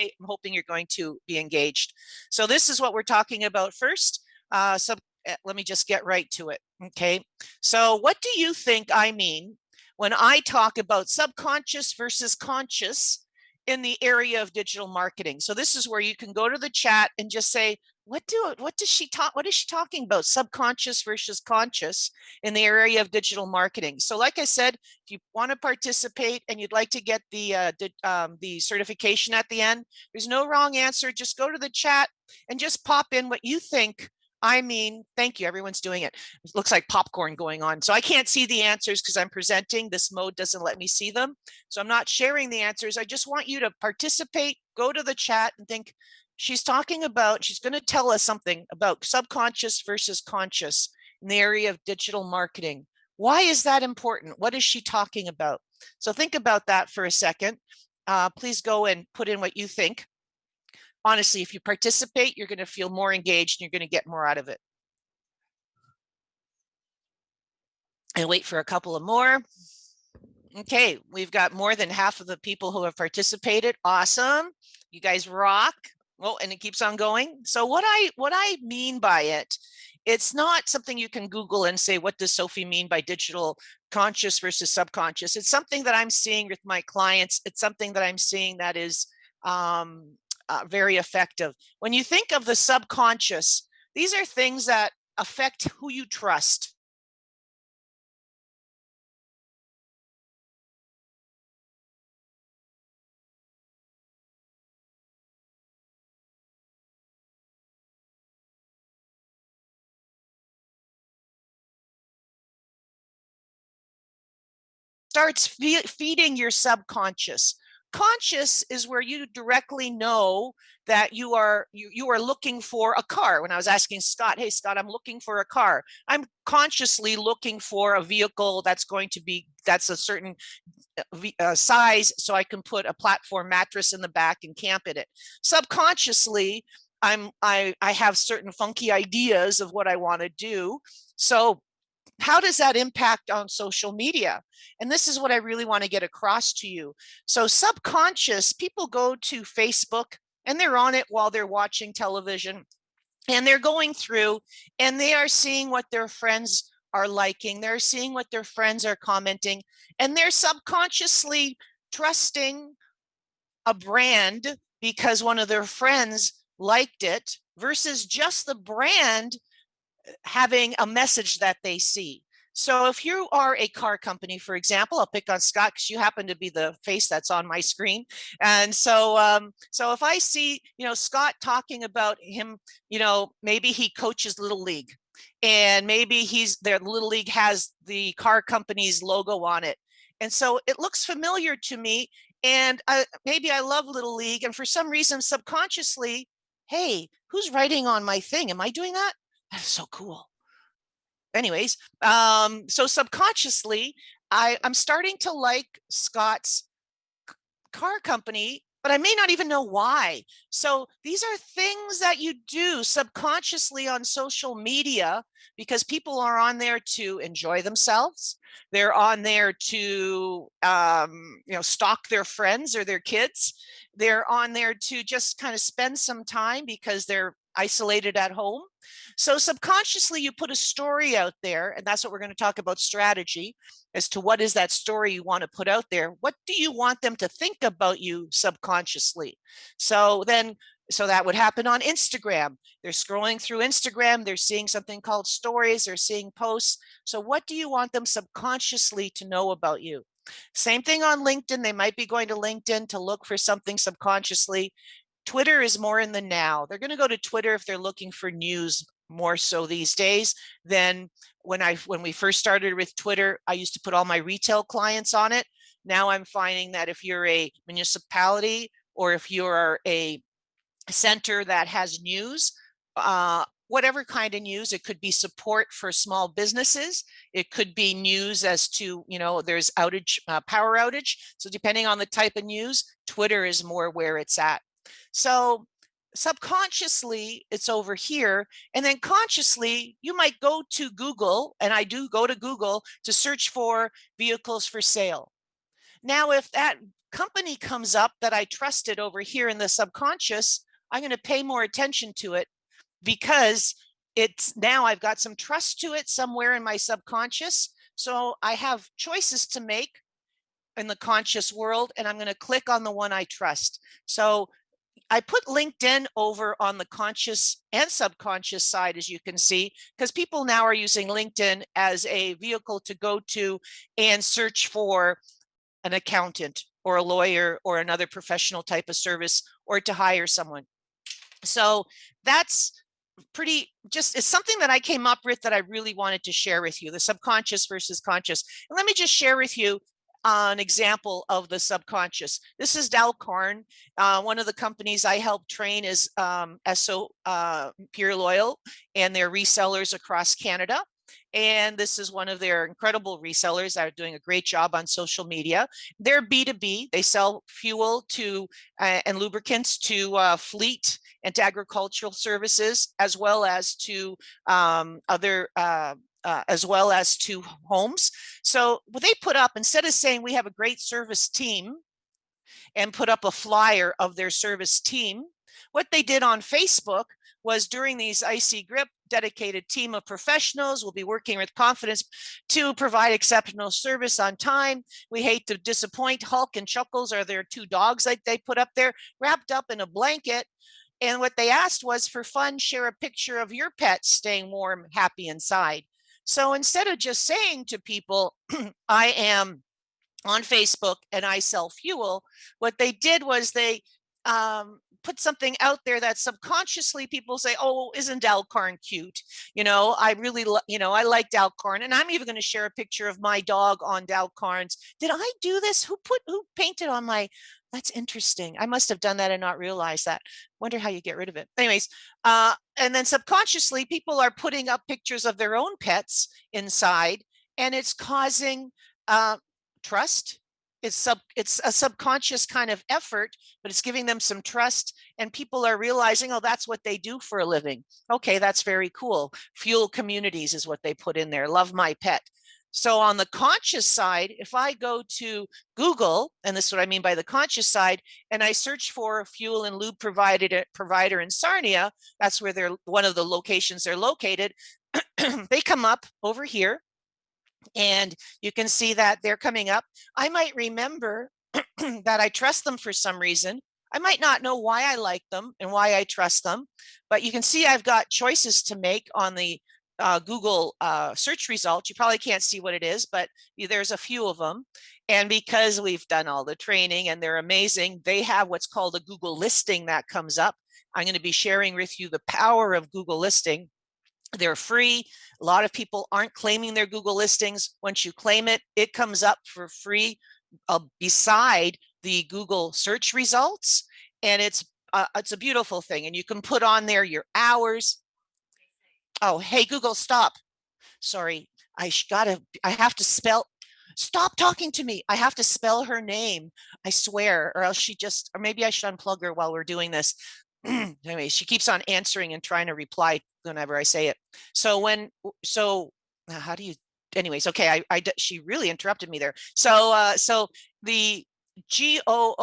I'm hoping you're going to be engaged. So this is what we're talking about first. Let me just get right to it. Okay. So what do you think I mean when I talk about subconscious versus conscious in the area of digital marketing? So this is where you can go to the chat and just say, what is she talking about? Subconscious versus conscious in the area of digital marketing. So like I said, if you want to participate and you'd like to get the certification at the end, there's no wrong answer. Just go to the chat and just pop in what you think. I mean, thank you. Everyone's doing it. It looks like popcorn going on. So I can't see the answers because I'm presenting. This mode doesn't let me see them. So I'm not sharing the answers. I just want you to participate, go to the chat and think, she's talking about, she's going to tell us something about subconscious versus conscious in the area of digital marketing. Why is that important? What is she talking about? So think about that for a second. Please go and put in what you think. Honestly, if you participate, you're going to feel more engaged and you're going to get more out of it. And wait for a couple of more. Okay, we've got more than half of the people who have participated. Awesome. You guys rock. Oh, and it keeps on going. So what I mean by it, it's not something you can Google and say, what does Sophie mean by digital conscious versus subconscious? It's something that I'm seeing with my clients. It's something that I'm seeing that is very effective. When you think of the subconscious, these are things that affect who you trust. Starts feeding your subconscious. Conscious is where you directly know that you are looking for a car. When I was asking Scott, hey Scott, I'm looking for a car. I'm consciously looking for a vehicle that's a certain size, so I can put a platform mattress in the back and camp in it. Subconsciously, I have certain funky ideas of what I want to do. So how does that impact on social media? And this is what I really want to get across to you. So subconscious, people go to Facebook and they're on it while they're watching television, and they're going through and they are seeing what their friends are liking. They're seeing what their friends are commenting, and they're subconsciously trusting a brand because one of their friends liked it versus just the brand having a message that they see. So if you are a car company, for example, I'll pick on Scott because you happen to be the face that's on my screen. And so, so if I see, Scott talking about him, maybe he coaches Little League, and maybe their Little League has the car company's logo on it. And so it looks familiar to me. And maybe I love Little League. And for some reason, subconsciously, hey, who's writing on my thing? Am I doing that? That's so cool. Anyways, so subconsciously, I'm starting to like Scott's car company, but I may not even know why. So these are things that you do subconsciously on social media because people are on there to enjoy themselves. They're on there to, stalk their friends or their kids. They're on there to just kind of spend some time because they're isolated at home. So subconsciously you put a story out there, and that's what we're going to talk about, strategy as to what is that story you want to put out there. What do you want them to think about you subconsciously? So that would happen on Instagram. They're scrolling through Instagram. They're seeing something called stories. They're seeing posts. So what do you want them subconsciously to know about you? Same thing on LinkedIn. They might be going to LinkedIn to look for something subconsciously. Twitter is more in the now. They're going to go to Twitter if they're looking for news more so these days than when we first started with Twitter. I used to put all my retail clients on it. Now I'm finding that if you're a municipality or if you're a center that has news, whatever kind of news, it could be support for small businesses. It could be news as to, there's power outage. So depending on the type of news, Twitter is more where it's at. So subconsciously it's over here, and then consciously you might go to Google, and I do go to Google to search for vehicles for sale. Now if that company comes up that I trusted over here in the subconscious, I'm going to pay more attention to it because it's now I've got some trust to it somewhere in my subconscious. So I have choices to make in the conscious world, and I'm going to click on the one I trust. So I put LinkedIn over on the conscious and subconscious side, as you can see, because people now are using LinkedIn as a vehicle to go to and search for an accountant or a lawyer or another professional type of service, or to hire someone. So that's pretty just it's something that I came up with that I really wanted to share with you, the subconscious versus conscious. And let me just share with you an example of the subconscious. This is Dow Corn. One of the companies I help train is SO Pure Loyal, and they're resellers across Canada. And this is one of their incredible resellers that are doing a great job on social media. They're B2B. They sell fuel to and lubricants to fleet and to agricultural services, as well as to other as well as to homes. So what they put up, instead of saying we have a great service team and put up a flyer of their service team, what they did on Facebook was, during these icy grip, dedicated team of professionals will be working with confidence to provide exceptional service on time. We hate to disappoint. Hulk and Chuckles are their two dogs like they put up there, wrapped up in a blanket. And what they asked was, for fun, share a picture of your pet staying warm, happy inside. So instead of just saying to people, I am on Facebook and I sell fuel, what they did was they put something out there that subconsciously people say, oh, isn't Alcorn cute? I really, I like Alcorn. And I'm even going to share a picture of my dog on Alcorn's. Did I do this? Who painted on my, that's interesting. I must have done that and not realize that. Wonder how you get rid of it. Anyways, and then subconsciously people are putting up pictures of their own pets inside, and it's causing trust. It's a subconscious kind of effort, but it's giving them some trust, and people are realizing, oh, that's what they do for a living. Okay, that's very cool. Fuel communities is what they put in there. Love my pet. So on the conscious side, if I go to Google, and this is what I mean by the conscious side, and I search for a fuel and lube provider in Sarnia, that's where they're one of the locations they're located. They come up over here, and you can see that they're coming up. I might remember that I trust them for some reason. I might not know why I like them and why I trust them, but you can see I've got choices to make on the Google search results. You probably can't see what it is, but there's a few of them. And because we've done all the training and they're amazing, they have what's called a Google listing that comes up. I'm going to be sharing with you the power of Google listing. They're free. A lot of people aren't claiming their Google listings. Once you claim it, it comes up for free beside the Google search results. And it's a beautiful thing. And you can put on there your hours. Oh, hey, Google, stop. Sorry, I have to spell. Stop talking to me. I have to spell her name. I swear, or else or maybe I should unplug her while we're doing this. Anyway, she keeps on answering and trying to reply whenever I say it. So how do you, anyways, okay, she really interrupted me there. So the GOOGLE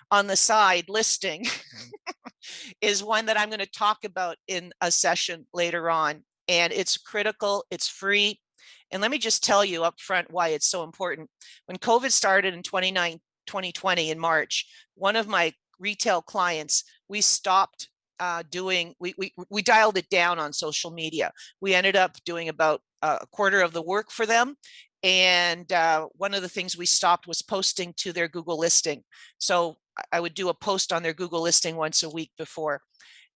on the side listing is one that I'm going to talk about in a session later on. And it's critical, it's free. And let me just tell you up front why it's so important. When COVID started in 2020 in March, one of my retail clients, we stopped we dialed it down on social media. We ended up doing about a quarter of the work for them. And one of the things we stopped was posting to their Google listing. So I would do a post on their Google listing once a week before.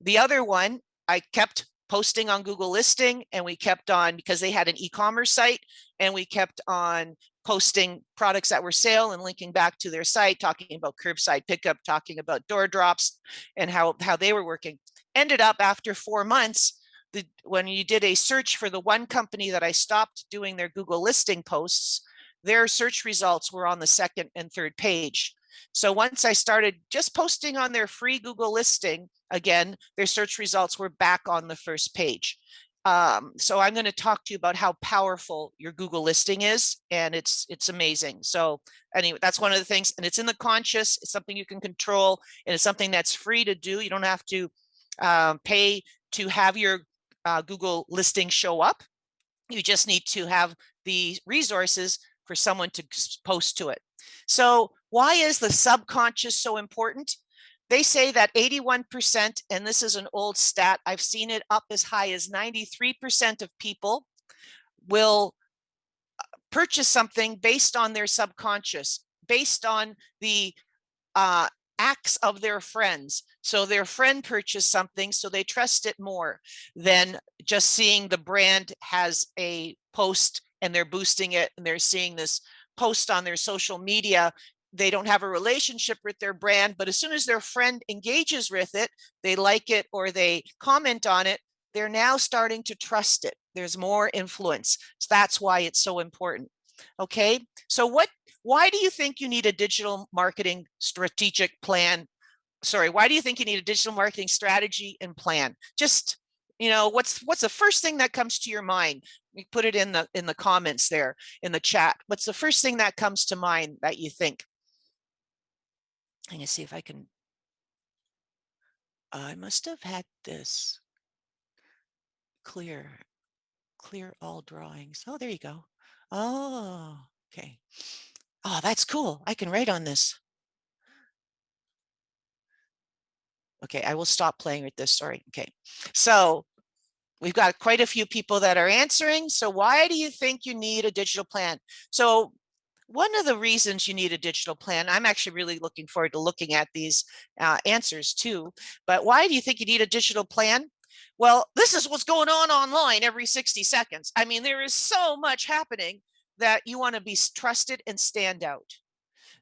The other one, I kept posting on Google listing, and we kept on, because they had an e-commerce site, and we kept on posting products that were sale and linking back to their site, talking about curbside pickup, talking about door drops and how they were working. Ended up after 4 months, when you did a search for the one company that I stopped doing their Google listing posts, their search results were on the second and third page. So once I started just posting on their free Google listing, again, their search results were back on the first page. So I'm going to talk to you about how powerful your Google listing is, and it's amazing. So anyway, that's one of the things, and it's in the conscious. It's something you can control, and it's something that's free to do. You don't have to pay to have your Google listing show up. You just need to have the resources for someone to post to it. So why is the subconscious so important? They say that 81%, and this is an old stat, I've seen it up as high as 93% of people will purchase something based on their subconscious, based on the acts of their friends. So their friend purchased something, so they trust it more than just seeing the brand has a post and they're boosting it and they're seeing this post on their social media. They don't have a relationship with their brand, but as soon as their friend engages with it, they like it or they comment on it, they're now starting to trust it. There's more influence. So that's why it's so important. Okay, so why do you think you need a digital marketing strategic plan? Sorry, why do you think you need a digital marketing strategy and plan? Just, what's the first thing that comes to your mind? You put it in the comments there in the chat. What's the first thing that comes to mind that you think? I'm gonna see if I can. I must have had this clear all drawings. Oh, there you go. Oh, okay. Oh, that's cool. I can write on this. Okay, I will stop playing with this. Sorry. Okay, so we've got quite a few people that are answering. So why do you think you need a digital plan? So one of the reasons you need a digital plan, I'm actually really looking forward to looking at these answers too, but why do you think you need a digital plan? Well, this is what's going on online every 60 seconds. I mean, there is so much happening that you want to be trusted and stand out.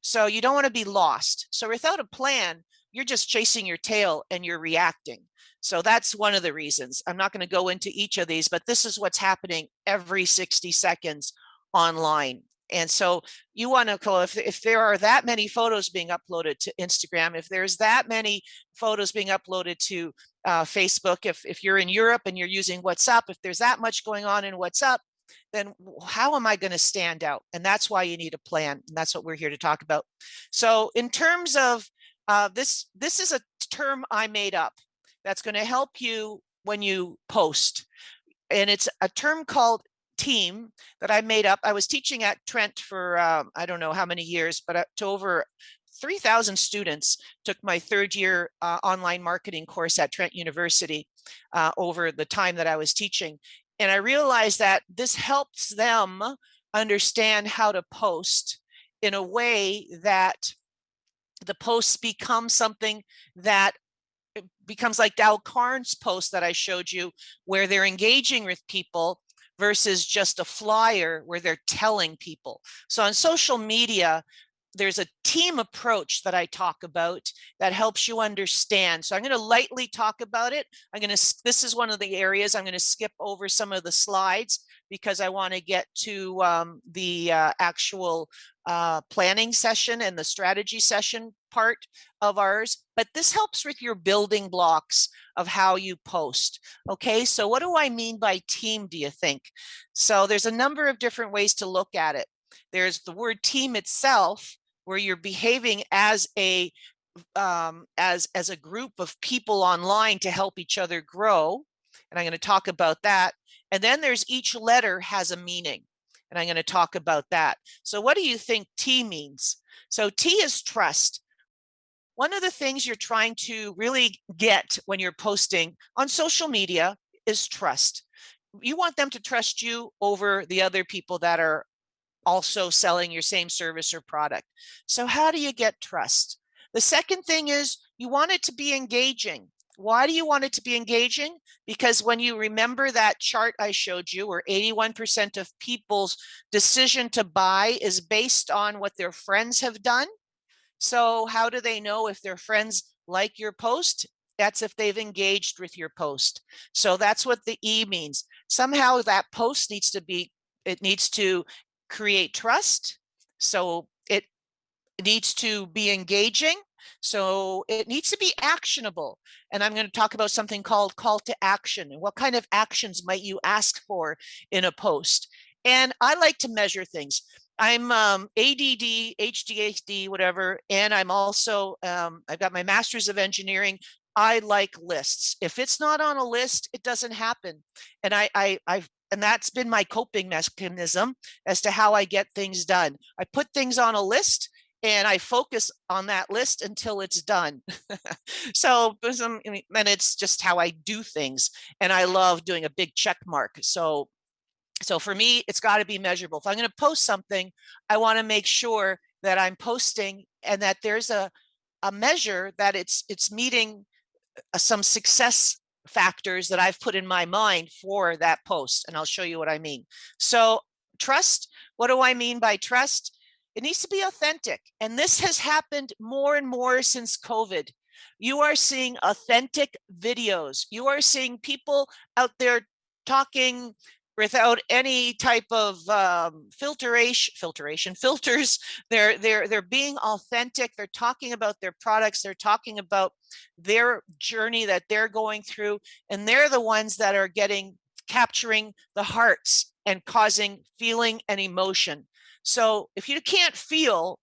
So you don't want to be lost. So without a plan, you're just chasing your tail and you're reacting. So that's one of the reasons. I'm not going to go into each of these, but this is what's happening every 60 seconds online. And so you want to call if there are that many photos being uploaded to Instagram, if there's that many photos being uploaded to Facebook, if you're in Europe and you're using WhatsApp, if there's that much going on in WhatsApp, then how am I going to stand out? And that's why you need a plan. And that's what we're here to talk about. So in terms of this is a term I made up that's going to help you when you post. And it's a term called T.E.A.M that I made up. I was teaching at Trent for I don't know how many years, but to over 3,000 students took my third year online marketing course at Trent University over the time that I was teaching. And I realized that this helps them understand how to post in a way that the posts become something that becomes like Dal Carn's post that I showed you, where they're engaging with people versus just a flyer where they're telling people. So on social media, there's a team approach that I talk about that helps you understand. So I'm going to lightly talk about it. This is one of the areas I'm going to skip over some of the slides because I want to get to the actual planning session and the strategy session part of ours. But this helps with your building blocks of how you post. Okay, so what do I mean by team, do you think? So there's a number of different ways to look at it. There's the word team itself, where you're behaving as a as a group of people online to help each other grow. And I'm going to talk about that. And then there's each letter has a meaning. And I'm going to talk about that. So what do you think T means? So T is trust. One of the things you're trying to really get when you're posting on social media is trust. You want them to trust you over the other people that are also selling your same service or product. So how do you get trust? The second thing is you want it to be engaging. Why do you want it to be engaging? Because when you remember that chart I showed you, where 81% of people's decision to buy is based on what their friends have done. So how do they know if their friends like your post? That's if they've engaged with your post. So that's what the E means. Somehow that post needs to create trust. So it needs to be engaging. So it needs to be actionable. And I'm going to talk about something called call to action. And what kind of actions might you ask for in a post? And I like to measure things. I'm ADD, HDHD, whatever, and I'm also, I've got my master's of engineering. I like lists. If it's not on a list, it doesn't happen. And and that's been my coping mechanism as to how I get things done. I put things on a list and I focus on that list until it's done. So, and it's just how I do things. And I love doing a big check mark. So for me, it's got to be measurable. If I'm going to post something, I want to make sure that I'm posting and that there's a measure that it's meeting some success factors that I've put in my mind for that post. And I'll show you what I mean. So trust, what do I mean by trust? It needs to be authentic. And this has happened more and more since COVID. You are seeing authentic videos. You are seeing people out there talking without any type of filters. They're being authentic. They're talking about their products. They're talking about their journey that they're going through, and they're the ones that are capturing the hearts and causing feeling and emotion. So if you can't feel,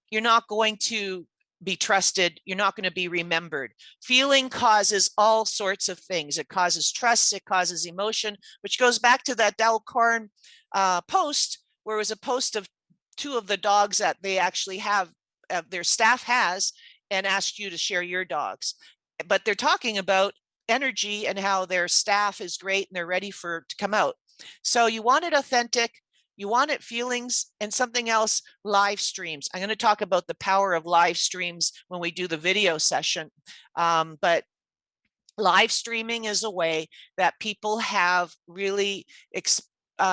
you're not going to be trusted. You're not going to be remembered. Feeling causes all sorts of things. It causes trust. It causes emotion, which goes back to that Del Corn post, where it was a post of two of the dogs that they actually have, their staff has, and asked you to share your dogs. But they're talking about energy and how their staff is great and they're ready to come out. So you want it authentic. You want it feelings, and something else, live streams. I'm going to talk about the power of live streams when we do the video session. But live streaming is a way that people have really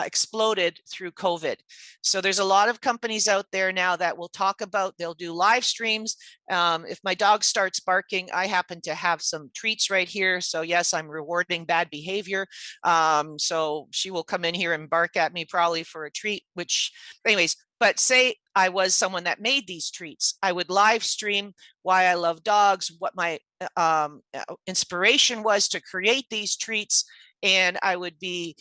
exploded through COVID. So there's a lot of companies out there now that will talk about, they'll do live streams. If my dog starts barking, I happen to have some treats right here. So yes, I'm rewarding bad behavior. So she will come in here and bark at me probably for a treat, which anyways, but say I was someone that made these treats, I would live stream why I love dogs, what my inspiration was to create these treats. And I would be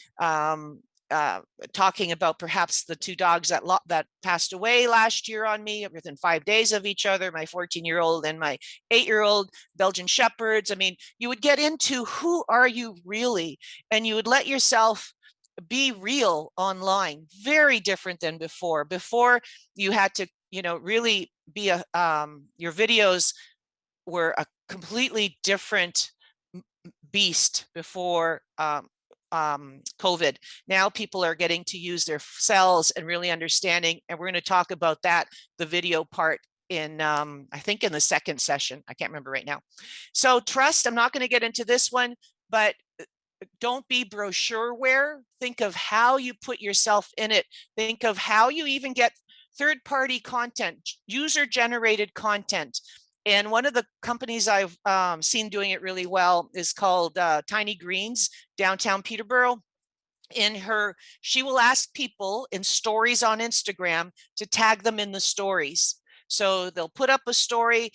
talking about perhaps the two dogs that passed away last year on me within 5 days of each other, my 14-year-old and my 8-year-old Belgian Shepherds. I mean, you would get into who are you really, and you would let yourself be real online. Very different than before. Before you had to, really be your videos were a completely different beast before COVID. Now people are getting to use their cells and really understanding, and we're going to talk about that, the video part, in I think in the second session. I can't remember right now. So trust, I'm not going to get into this one, but don't be brochureware. Think of how you put yourself in it. Think of how you even get third-party content, user-generated content. And one of the companies I've seen doing it really well is called Tiny Greens, downtown Peterborough. She will ask people in stories on Instagram to tag them in the stories. So they'll put up a story,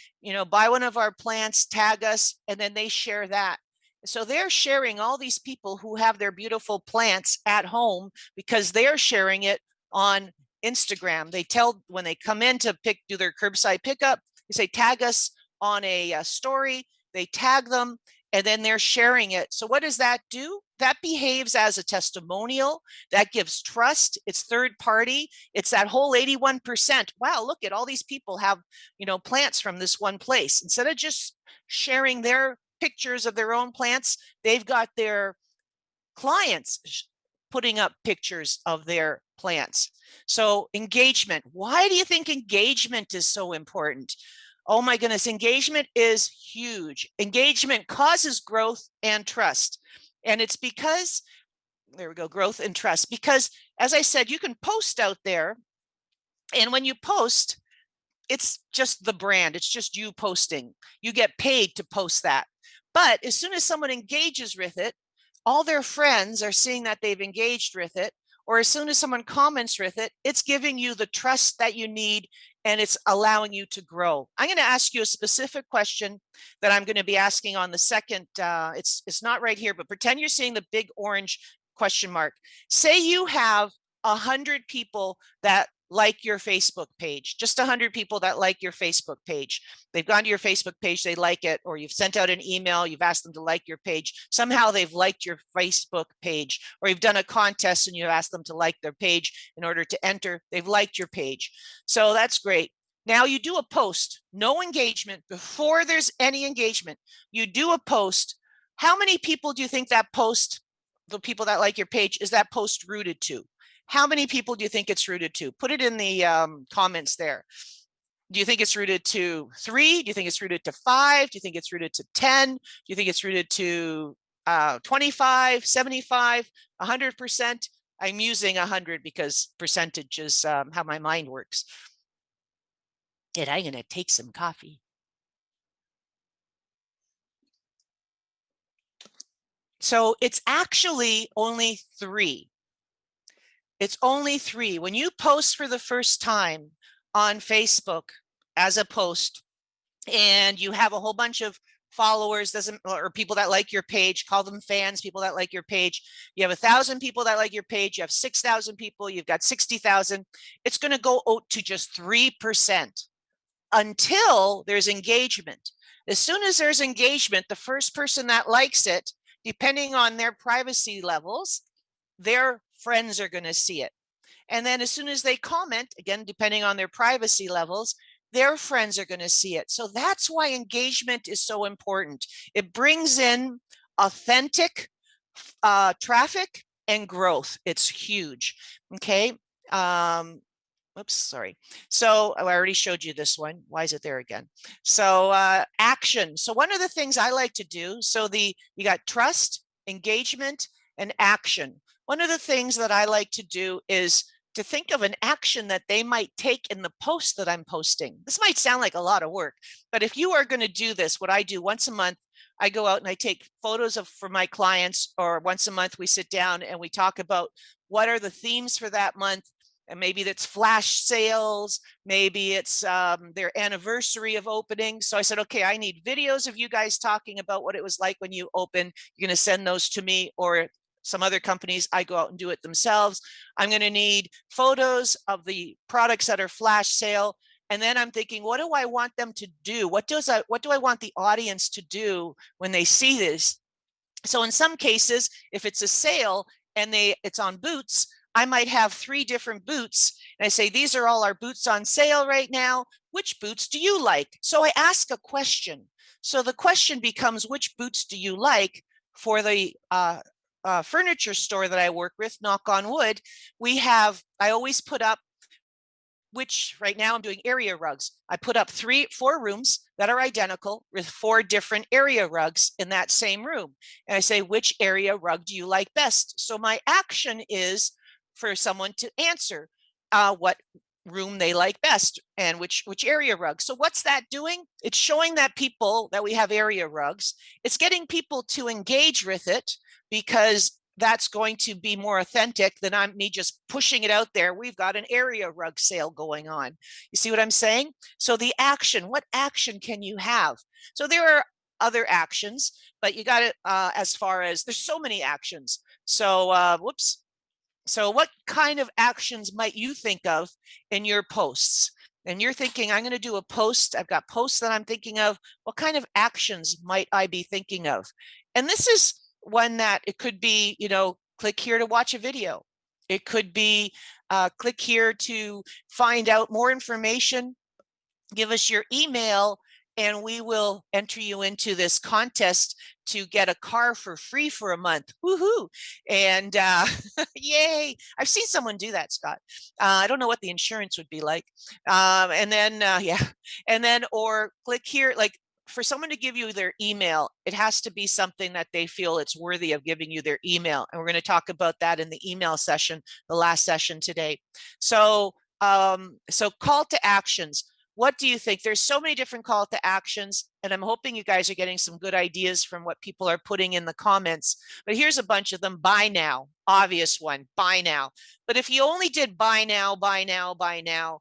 buy one of our plants, tag us, and then they share that. So they're sharing all these people who have their beautiful plants at home because they're sharing it on Instagram. They tell when they come in to do their curbside pickup, they say, tag us on a story, they tag them, and then they're sharing it. So what does that do? That behaves as a testimonial. That gives trust. It's third party. It's that whole 81%. Wow, look at all these people have, plants from this one place. Instead of just sharing their pictures of their own plants, they've got their clients putting up pictures of their plants. So engagement. Why do you think engagement is so important? Oh my goodness, engagement is huge. Engagement causes growth and trust. And it's because, there we go, growth and trust. Because as I said, you can post out there, and when you post, it's just the brand. It's just you posting. You get paid to post that. But as soon as someone engages with it, all their friends are seeing that they've engaged with it, or as soon as someone comments with it, it's giving you the trust that you need and it's allowing you to grow. I'm going to ask you a specific question that I'm going to be asking on the second. It's not right here, but pretend you're seeing the big orange question mark. Say you have 100 people that like your Facebook page, just 100 people that like your Facebook page. They've gone to your Facebook page, they like it, or you've sent out an email, you've asked them to like your page. Somehow they've liked your Facebook page, or you've done a contest and you've asked them to like their page in order to enter. They've liked your page. So that's great. Now you do a post, no engagement. Before there's any engagement, you do a post. How many people do you think that post, the people that like your page, is that post rooted to? How many people do you think it's rooted to? Put it in the comments there. Do you think it's rooted to 3? Do you think it's rooted to 5? Do you think it's rooted to 10? Do you think it's rooted to 25, 75, 100%? I'm using 100 because percentage is how my mind works. And I'm going to take some coffee. So it's actually only 3. It's only 3. When you post for the first time on Facebook as a post, and you have a whole bunch of followers, or people that like your page, call them fans, people that like your page. You have 1,000 people that like your page, you have 6,000 people, you've got 60,000. It's going to go out to just 3% until there's engagement. As soon as there's engagement, the first person that likes it, depending on their privacy levels, their friends are going to see it. And then as soon as they comment, again, depending on their privacy levels, their friends are going to see it. So that's why engagement is so important. It brings in authentic traffic and growth. It's huge. Okay. Oops, sorry. So I already showed you this one. Why is it there again? So action. So one of the things I like to do, so you got trust, engagement, and action. One of the things that I like to do is to think of an action that they might take in the post that I'm posting. This might sound like a lot of work, but if you are going to do this, what I do once a month, I go out and I take photos for my clients, or once a month we sit down and we talk about what are the themes for that month. And maybe that's flash sales, maybe it's their anniversary of opening. So I said, okay, I need videos of you guys talking about what it was like when you open. You're going to send those to me, or some other companies, I go out and do it themselves. I'm going to need photos of the products that are flash sale. And then I'm thinking, what do I want them to do? What do I want the audience to do when they see this? So in some cases, if it's a sale and it's on boots, I might have 3 different boots. And I say, these are all our boots on sale right now. Which boots do you like? So I ask a question. So the question becomes, which boots do you like? For the furniture store that I work with, knock on wood, I always put up, which right now I'm doing area rugs. I put up 4 rooms that are identical with 4 different area rugs in that same room. And I say, which area rug do you like best? So my action is for someone to answer what room they like best and which area rug. So what's that doing? It's showing that we have area rugs. It's getting people to engage with it, because that's going to be more authentic than me just pushing it out there. We've got an area rug sale going on. You see what I'm saying? So the action, what action can you have? So there are other actions, but you got it as far as there's so many actions. So whoops. So what kind of actions might you think of in your posts? And you're thinking, I'm going to do a post. I've got posts that I'm thinking of. What kind of actions might I be thinking of? And this is one that it could be, click here to watch a video. It could be click here to find out more information. Give us your email and we will enter you into this contest to get a car for free for a month. Woohoo! And yay! I've seen someone do that, Scott. I don't know what the insurance would be like. And then or click here, like for someone to give you their email, it has to be something that they feel it's worthy of giving you their email. And we're going to talk about that in the email session, the last session today. So call to actions. What do you think? There's so many different call to actions, and I'm hoping you guys are getting some good ideas from what people are putting in the comments. But here's a bunch of them. Buy now, obvious one, buy now. But if you only did buy now, buy now, buy now,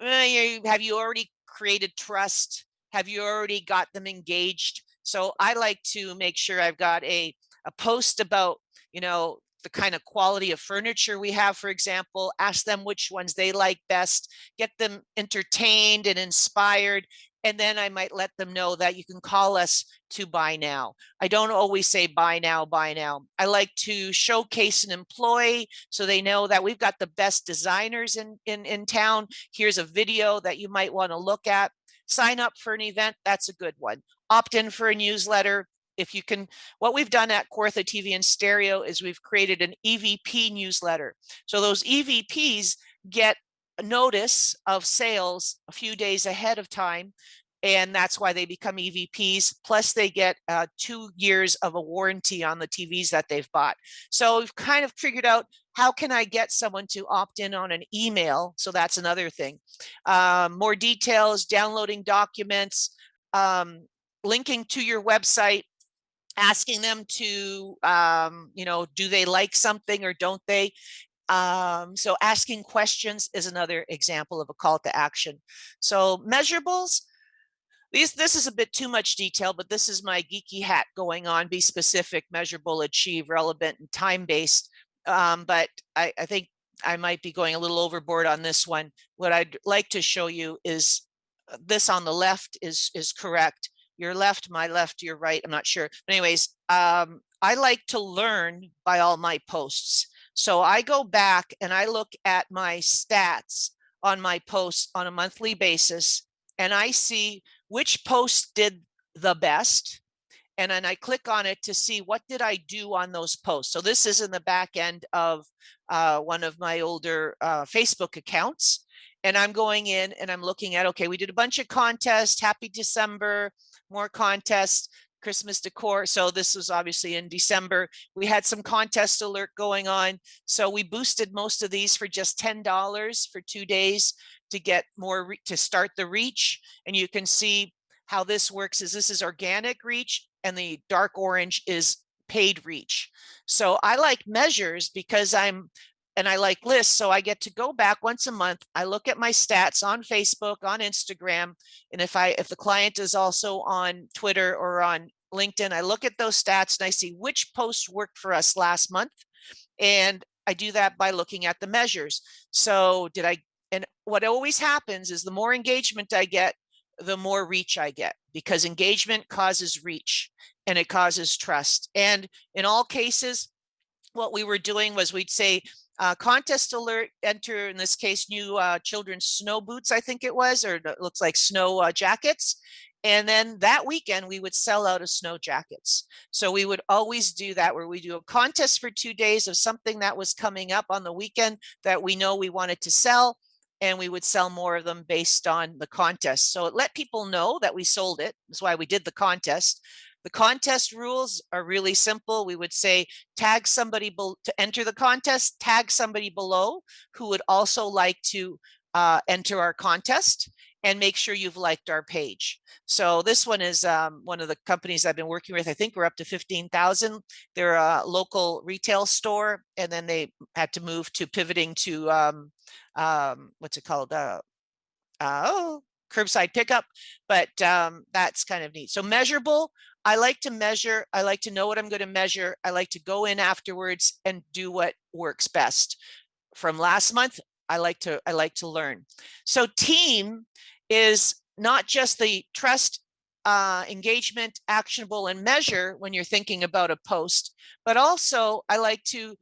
Have you already created trust? Have you already got them engaged? So I like to make sure I've got a post about, the kind of quality of furniture we have, for example, ask them which ones they like best, get them entertained and inspired. And then I might let them know that you can call us to buy now. I don't always say buy now, buy now. I like to showcase an employee so they know that we've got the best designers in town. Here's a video that you might want to look at. Sign up for an event. That's a good one. Opt in for a newsletter. If you can, what we've done at Kawartha TV and Stereo is we've created an EVP newsletter. So those EVPs get a notice of sales a few days ahead of time, and that's why they become EVPs. Plus they get 2 years of a warranty on the TVs that they've bought. So we've kind of figured out, how can I get someone to opt in on an email? So that's another thing. More details, downloading documents, linking to your website, asking them to, do they like something or don't they? So asking questions is another example of a call to action. So measurables, this is a bit too much detail, but this is my geeky hat going on. Be specific, measurable, achieve, relevant, and time-based. But I think I might be going a little overboard on this one. What I'd like to show you is this on the left is correct. Your left, my left, your right, I'm not sure. But anyways, I like to learn by all my posts. So I go back and I look at my stats on my posts on a monthly basis, and I see which post did the best. And then I click on it to see what did I do on those posts. So this is in the back end of one of my older Facebook accounts. And I'm going in and I'm looking at, okay, we did a bunch of contests, happy December, more contests, Christmas decor. So this was obviously in December. We had some contest alert going on. So we boosted most of these for just $10 for 2 days to get more, to start the reach. And you can see how this works is this is organic reach and the dark orange is paid reach. So I like measures because I like lists. So I get to go back once a month. I look at my stats on Facebook, on Instagram. And if the client is also on Twitter or on LinkedIn, I look at those stats and I see which posts worked for us last month. And I do that by looking at the measures. So and what always happens is the more engagement I get, the more reach I get, because engagement causes reach and it causes trust. And in all cases, what we were doing was we'd say, contest alert, enter, in this case, new children's snow boots, I think it was, or it looks like snow jackets. And then that weekend, we would sell out of snow jackets. So we would always do that, where we do a contest for 2 days of something that was coming up on the weekend that we know we wanted to sell. And we would sell more of them based on the contest. So it let people know that we sold it. That's why we did the contest. The contest rules are really simple. We would say, tag somebody to enter the contest, tag somebody below who would also like to enter our contest, and make sure you've liked our page. So this one is one of the companies I've been working with. I think we're up to 15,000. They're a local retail store, and then they had to move to pivoting to what's it called? Curbside pickup, but that's kind of neat. So measurable, I like to measure. I like to know what I'm going to measure. I like to go in afterwards and do what works best. From last month, I like to learn. So T.E.A.M is not just the trust, engagement, actionable, and measure when you're thinking about a post, but also I like to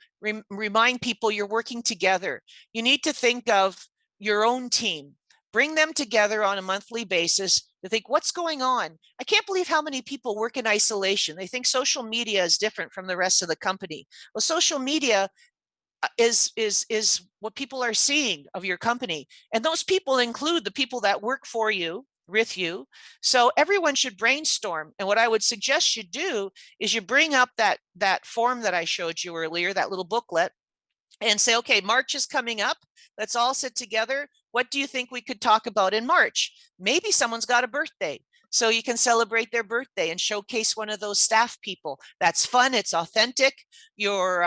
remind people you're working together. You need to think of your own team. Bring them together on a monthly basis to think, what's going on? I can't believe how many people work in isolation. They think social media is different from the rest of the company. Well, social media is what people are seeing of your company. And those people include the people that work for you, with you. So everyone should brainstorm. And what I would suggest you do is you bring up that form that I showed you earlier, that little booklet, and say, okay, March is coming up. Let's all sit together. What do you think we could talk about in March? Maybe someone's got a birthday. So you can celebrate their birthday and showcase one of those staff people. That's fun. It's authentic. You're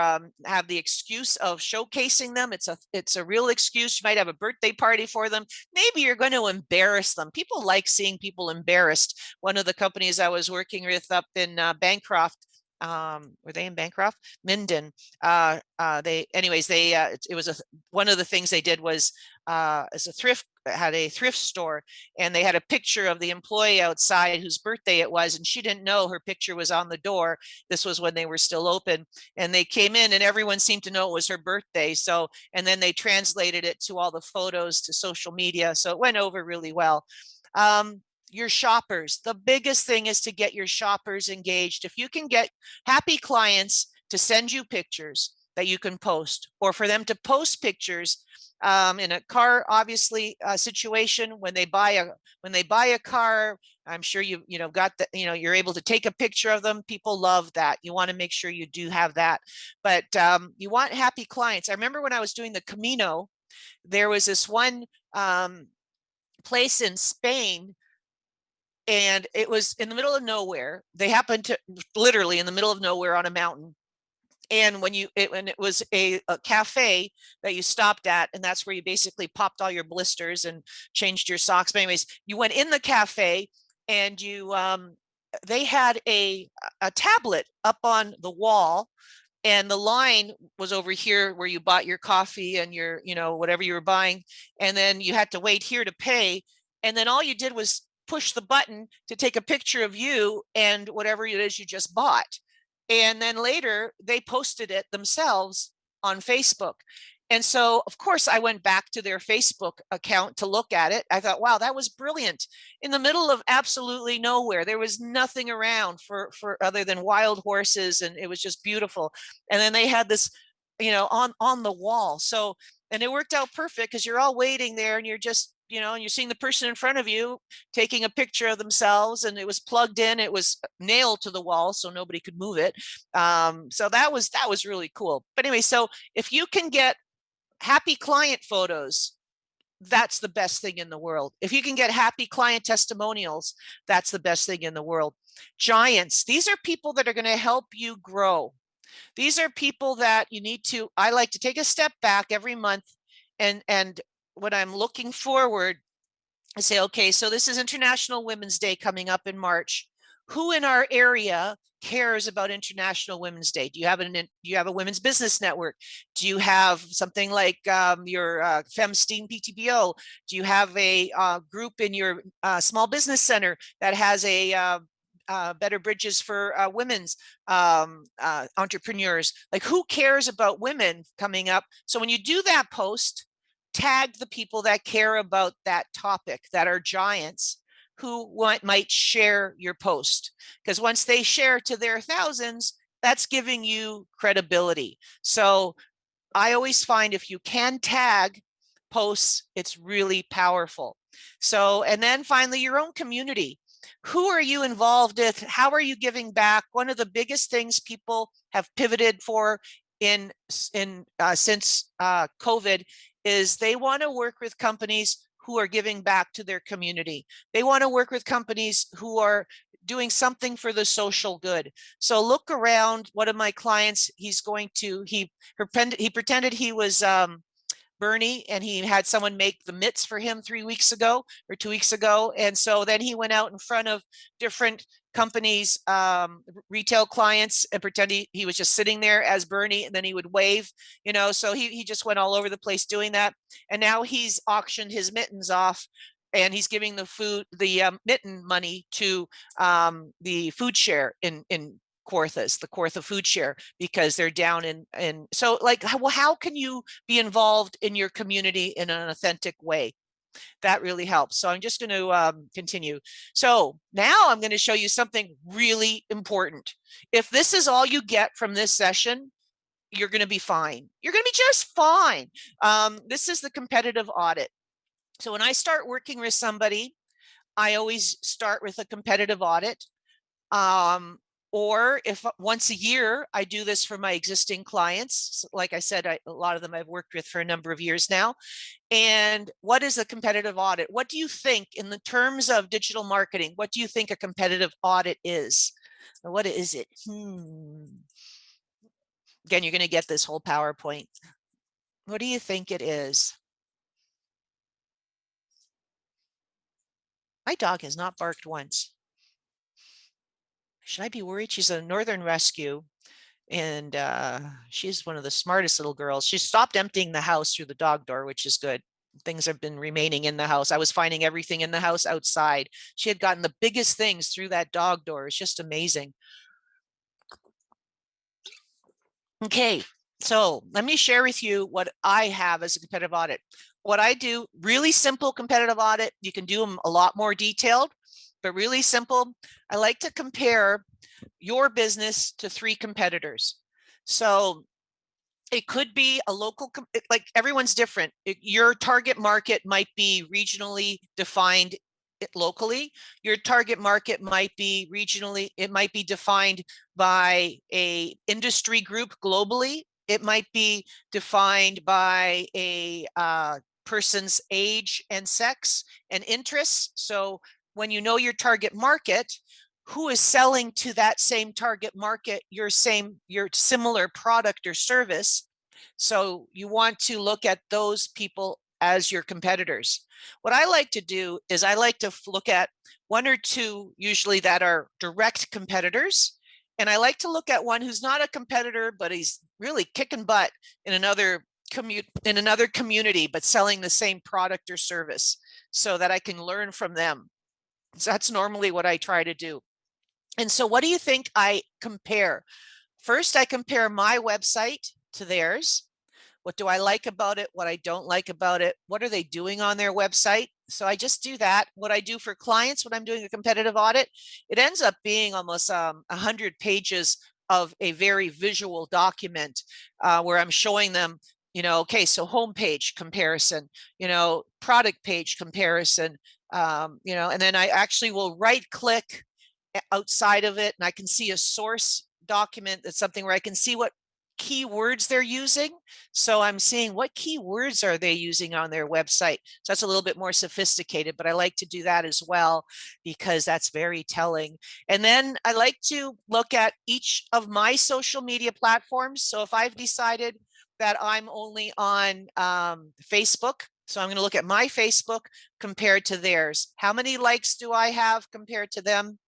have the excuse of showcasing them. It's a real excuse. You might have a birthday party for them. Maybe you're going to embarrass them. People like seeing people embarrassed. One of the companies I was working with up in Bancroft, were they in Bancroft? Minden. It was one of the things they did was as a thrift had a thrift store, and they had a picture of the employee outside whose birthday it was, and she didn't know her picture was on the door. This was when they were still open, and they came in and everyone seemed to know it was her birthday. So, and then they translated it to all the photos to social media, so it went over really well. Your shoppers, the biggest thing is to get your shoppers engaged. If you can get happy clients to send you pictures that you can post, or for them to post pictures in a car, obviously, situation when they buy a car. I'm sure you know got that, you're able to take a picture of them. People love that. You want to make sure you do have that, but you want happy clients. I remember when I was doing the Camino, there was this one place in Spain, and it was in the middle of nowhere. They happened to literally in the middle of nowhere on a mountain. And when it was a cafe that you stopped at, and that's where you basically popped all your blisters and changed your socks. But anyways, you went in the cafe, and they had a tablet up on the wall, and the line was over here where you bought your coffee and your whatever you were buying, and then you had to wait here to pay, and then all you did was push the button to take a picture of you and whatever it is you just bought, and then later they posted it themselves on Facebook. And so, of course, I went back to their Facebook account to look at it. I thought, wow, that was brilliant. In the middle of absolutely nowhere, there was nothing around for other than wild horses, and it was just beautiful. And then they had this, on the wall. So, and it worked out perfect because you're all waiting there, and you're just, and you're seeing the person in front of you taking a picture of themselves, and it was plugged in. It was nailed to the wall, so nobody could move it. So that was really cool. But anyway, so if you can get happy client photos, that's the best thing in the world. If you can get happy client testimonials, that's the best thing in the world. Giants, these are people that are going to help you grow. These are people that I like to take a step back every month, and when I'm looking forward, I say, okay, so this is International Women's Day coming up in March. Who in our area cares about International Women's Day? Do you have a women's business network? Do you have something like your FemSteam PTBO? Do you have a group in your small business center that has a Better Bridges for women's entrepreneurs? Like, who cares about women coming up? So when you do that post, tag the people that care about that topic, that are giants, who might share your post, because once they share to their thousands, that's giving you credibility. So I always find if you can tag posts, it's really powerful. So, and then finally, your own community. Who are you involved with? How are you giving back? One of the biggest things people have pivoted for since COVID is they want to work with companies who are giving back to their community. They want to work with companies who are doing something for the social good. So look around. One of my clients, he pretended he was Bernie, and he had someone make the mitts for him 3 weeks ago or 2 weeks ago. And so then he went out in front of different companies, retail clients, and pretend he was just sitting there as Bernie, and then he would wave, so he just went all over the place doing that. And now he's auctioned his mittens off, and he's giving the mitten money to the food share in Kawarthas, the Kawartha food share, because they're down in so, like, well, how can you be involved in your community in an authentic way? That really helps. So I'm just going to continue. So now I'm going to show you something really important. If this is all you get from this session, you're going to be fine. You're going to be just fine. This is the competitive audit. So when I start working with somebody, I always start with a competitive audit. Or if once a year I do this for my existing clients, like I said, a lot of them I've worked with for a number of years now. And what is a competitive audit? What do you think in the terms of digital marketing? What do you think a competitive audit is? What is it? Again, you're going to get this whole PowerPoint. What do you think it is? My dog has not barked once. Should I be worried? She's a Northern Rescue, and she's one of the smartest little girls. She stopped emptying the house through the dog door, which is good. Things have been remaining in the house. I was finding everything in the house outside. She had gotten the biggest things through that dog door. It's just amazing. Okay, so let me share with you what I have as a competitive audit. What I do, really simple competitive audit. You can do them a lot more detailed, but really simple. I like to compare your business to 3 competitors. So it could be a local, like everyone's different. Your target market might be regionally defined locally. Your target market might be regionally, it might be defined by a industry group globally. It might be defined by a person's age and sex and interests. So when you know your target market, who is selling to that same target market, your similar product or service. So you want to look at those people as your competitors. What I like to do is I like to look at 1 or 2 usually that are direct competitors. And I like to look at one who's not a competitor, but he's really kicking butt in another community, but selling the same product or service so that I can learn from them. So that's normally what I try to do. And so what do you think I compare? First, I compare my website to theirs. What do I like about it? What I don't like about it? What are they doing on their website? So I just do that. What I do for clients when I'm doing a competitive audit, it ends up being almost 100 pages of a very visual document where I'm showing them, okay, so homepage comparison, product page comparison, and then I actually will right click outside of it and I can see a source document. That's something where I can see what keywords they're using. So I'm seeing what keywords are they using on their website. So that's a little bit more sophisticated, but I like to do that as well because that's very telling. And then I like to look at each of my social media platforms. So if I've decided that I'm only on Facebook, so I'm going to look at my Facebook compared to theirs. How many likes do I have compared to them?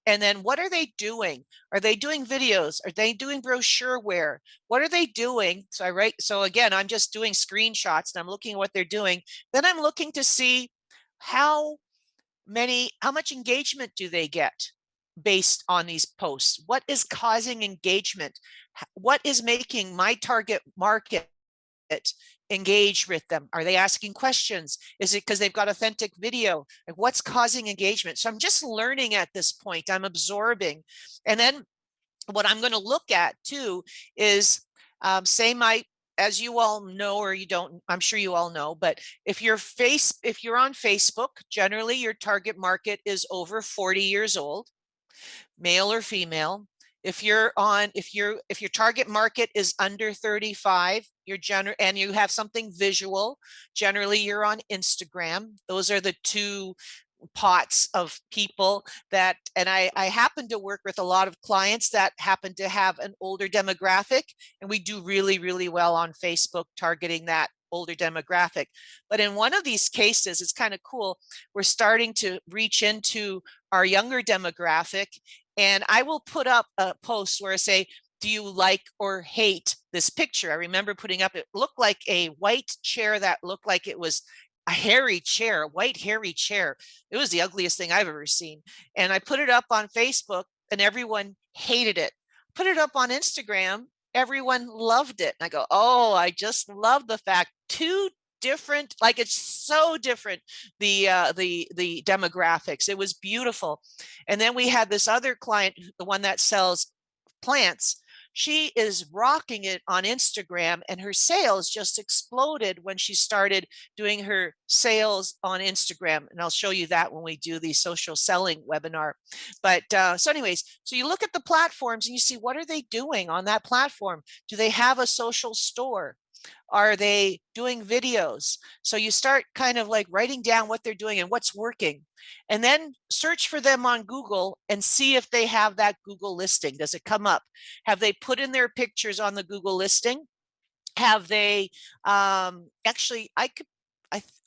And then what are they doing? Are they doing videos? Are they doing brochureware? What are they doing? So again, I'm just doing screenshots and I'm looking at what they're doing. Then I'm looking to see how much engagement do they get based on these posts? What is causing engagement? What is making my target market engage with them? Are they asking questions? Is it because they've got authentic video? What's causing engagement? So I'm just learning at this point. I'm absorbing. And then what I'm going to look at too is as you all know, or you don't, I'm sure you all know, but if you're on Facebook, generally your target market is over 40 years old, male or female. If your target market is under 35, and you have something visual, generally you're on Instagram. Those are the 2 pots of people and I happen to work with a lot of clients that happen to have an older demographic, and we do really, really well on Facebook targeting that older demographic. But in one of these cases, it's kind of cool. We're starting to reach into our younger demographic, and I will put up a post where I say, do you like or hate this picture? I remember putting up, it looked like a white chair that looked like it was a hairy chair, a white hairy chair. It was the ugliest thing I've ever seen. And I put it up on Facebook and everyone hated it. Put it up on Instagram, everyone loved it. And I go, oh, I just love the fact 2 different, like it's so different, the demographics. It was beautiful. And then we had this other client, the one that sells plants. She is rocking it on Instagram, and her sales just exploded when she started doing her sales on Instagram. And I'll show you that when we do the social selling webinar. But so anyways, so you look at the platforms and you see, what are they doing on that platform? Do they have a social store? Are they doing videos? So you start kind of like writing down what they're doing and what's working, and then search for them on Google and see if they have that Google listing. Does it come up? Have they put in their pictures on the Google listing? Have they actually,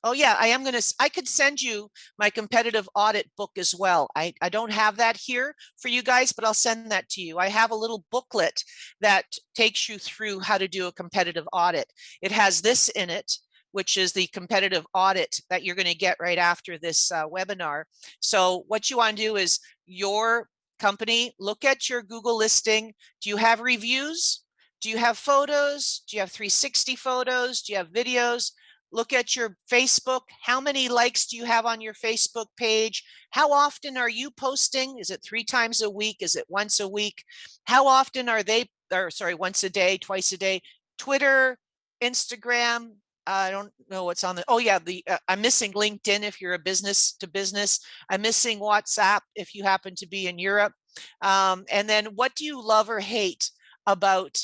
oh yeah, I could send you my competitive audit book as well. I don't have that here for you guys, but I'll send that to you. I have a little booklet that takes you through how to do a competitive audit. It has this in it, which is the competitive audit that you're going to get right after this webinar. So what you want to do is, your company, look at your Google listing. Do you have reviews? Do you have photos? Do you have 360 photos? Do you have videos? Look at your Facebook. How many likes do you have on your Facebook page? How often are you posting? Is it 3 times a week? Is it once a week? How often are they, or sorry, once a day, twice a day? Twitter, Instagram, I don't know what's on the, oh yeah, I'm missing LinkedIn if you're a business to business. I'm missing WhatsApp if you happen to be in Europe. And then what do you love or hate about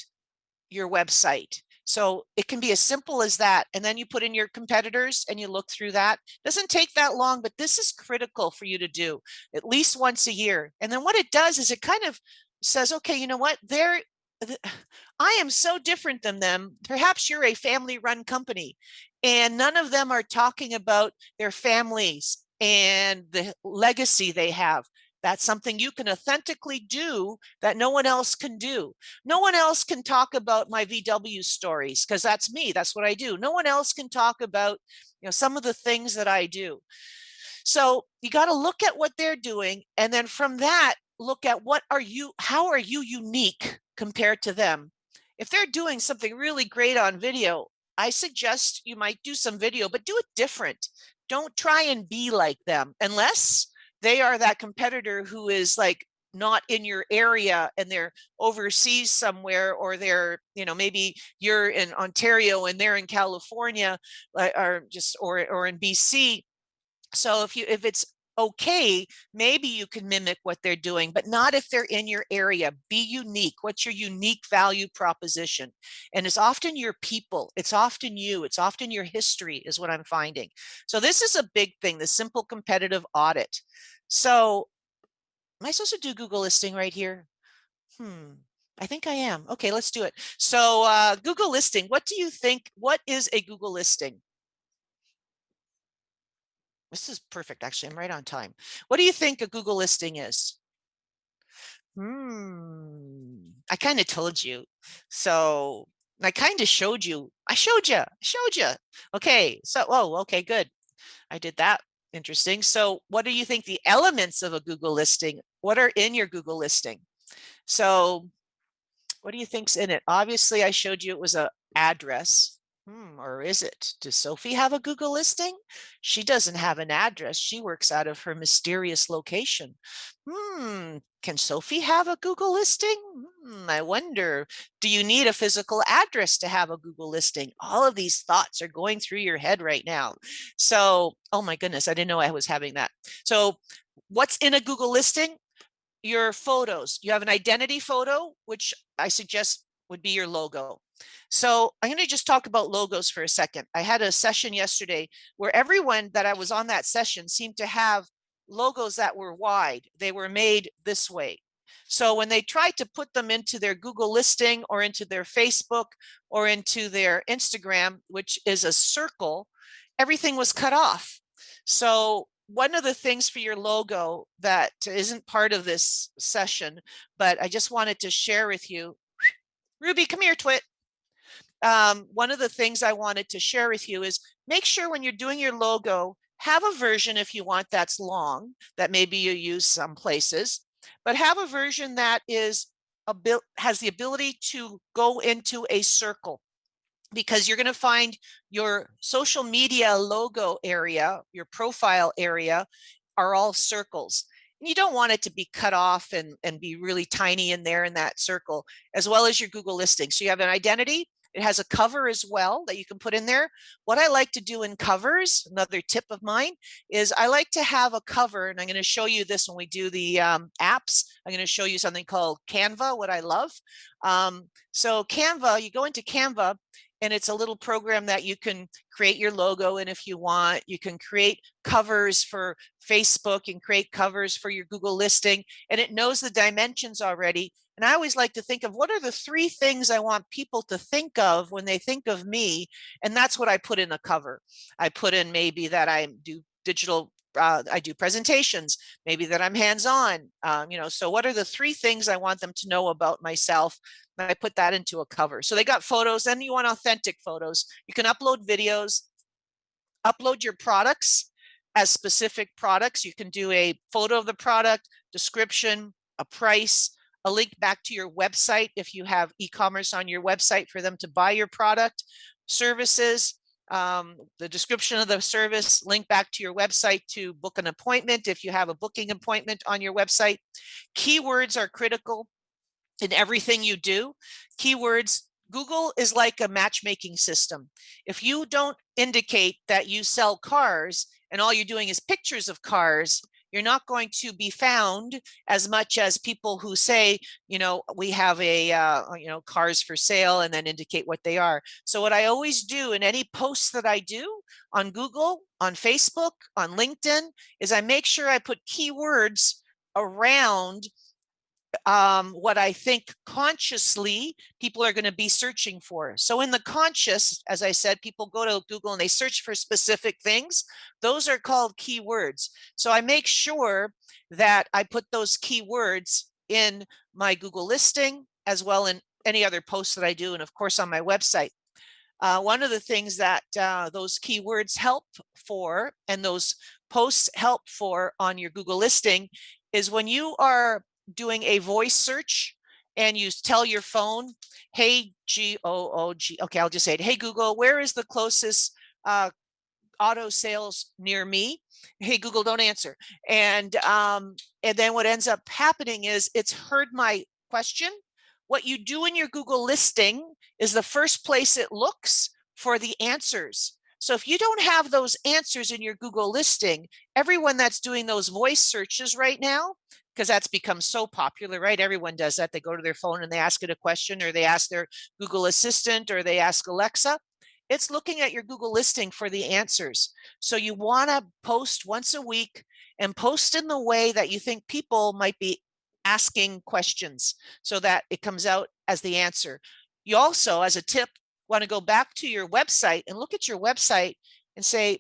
your website? So it can be as simple as that. And then you put in your competitors and you look through that. It doesn't take that long, but this is critical for you to do at least once a year. And then what it does is it kind of says, okay, you know what? I am so different than them. Perhaps you're a family-run company and none of them are talking about their families and the legacy they have. That's something you can authentically do that no one else can do. No one else can talk about my VW stories because that's me. That's what I do. No one else can talk about, some of the things that I do. So you got to look at what they're doing. And then from that, look at how are you unique compared to them? If they're doing something really great on video, I suggest you might do some video, but do it different. Don't try and be like them unless they are that competitor who is like not in your area and they're overseas somewhere, or they're, maybe you're in Ontario and they're in California, or in BC. So if it's okay, maybe you can mimic what they're doing, but not if they're in your area. Be unique. What's your unique value proposition? And it's often your people. It's often you. It's often your history is what I'm finding. So this is a big thing, the simple competitive audit. So am I supposed to do Google listing right here? I think I am. Okay, let's do it. So Google listing, what do you think? What is a Google listing? This is perfect. Actually, I'm right on time. What do you think a Google listing is? I kind of told you. So I kind of showed you. I showed you. Okay. So, oh, okay, good. I did that. Interesting. So what do you think the elements of a Google listing? What are in your Google listing? So what do you think's in it? Obviously, I showed you it was a address. Or is it? Does Sophie have a Google listing? She doesn't have an address. She works out of her mysterious location. Can Sophie have a Google listing? I wonder, do you need a physical address to have a Google listing? All of these thoughts are going through your head right now. So, oh my goodness, I didn't know I was having that. So what's in a Google listing? Your photos. You have an identity photo, which I suggest would be your logo. So I'm going to just talk about logos for a second. I had a session yesterday where everyone that I was on that session seemed to have logos that were wide. They were made this way. So when they tried to put them into their Google listing or into their Facebook or into their Instagram, which is a circle, everything was cut off. So one of the things for your logo that isn't part of this session, but I just wanted to share with you. Ruby, come here, Twit. One of the things I wanted to share with you is make sure when you're doing your logo, have a version if you want that's long, that maybe you use some places, but have a version that has the ability to go into a circle, because you're going to find your social media logo area, your profile area, are all circles. You don't want it to be cut off and be really tiny in there in that circle, as well as your Google listing. So you have an identity. It has a cover as well that you can put in there. What I like to do in covers, another tip of mine, is I like to have a cover, and I'm going to show you this when we do the apps. I'm going to show you something called Canva, what I love. So Canva, you go into Canva, and it's a little program that you can create your logo in if you want. You can create covers for Facebook and create covers for your Google listing, and it knows the dimensions already. And I always like to think of what are the 3 things I want people to think of when they think of me. And that's what I put in a cover. I put in maybe that I do digital, I do presentations, maybe that I'm hands-on, so what are the 3 things I want them to know about myself? And I put that into a cover. So they got photos, and you want authentic photos. You can upload videos, upload your products as specific products. You can do a photo of the product, description, a price, a link back to your website if you have e-commerce on your website for them to buy your product, services, the description of the service, link back to your website to book an appointment if you have a booking appointment on your website. Keywords are critical in everything you do. Keywords, Google is like a matchmaking system. If you don't indicate that you sell cars and all you're doing is pictures of cars, you're not going to be found as much as people who say, we have cars for sale and then indicate what they are. So what I always do in any posts that I do on Google, on Facebook, on LinkedIn, is I make sure I put keywords around what I think consciously people are going to be searching for. So in the conscious, as I said, people go to Google and they search for specific things. Those are called keywords. So I make sure that I put those keywords in my Google listing as well in any other posts that I do, and of course on my website. One of the things that those keywords help for, and those posts help for on your Google listing, is when you are doing a voice search and you tell your phone, hey, G-O-O-G, okay, I'll just say it. Hey, Google, where is the closest auto sales near me? Hey, Google, don't answer. And then what ends up happening is it's heard my question. What you do in your Google listing is the first place it looks for the answers. So if you don't have those answers in your Google listing, everyone that's doing those voice searches right now, because that's become so popular, right? Everyone does that. They go to their phone and they ask it a question, or they ask their Google Assistant, or they ask Alexa. It's looking at your Google listing for the answers. So you want to post once a week and post in the way that you think people might be asking questions so that it comes out as the answer. You also, as a tip, want to go back to your website and look at your website and say,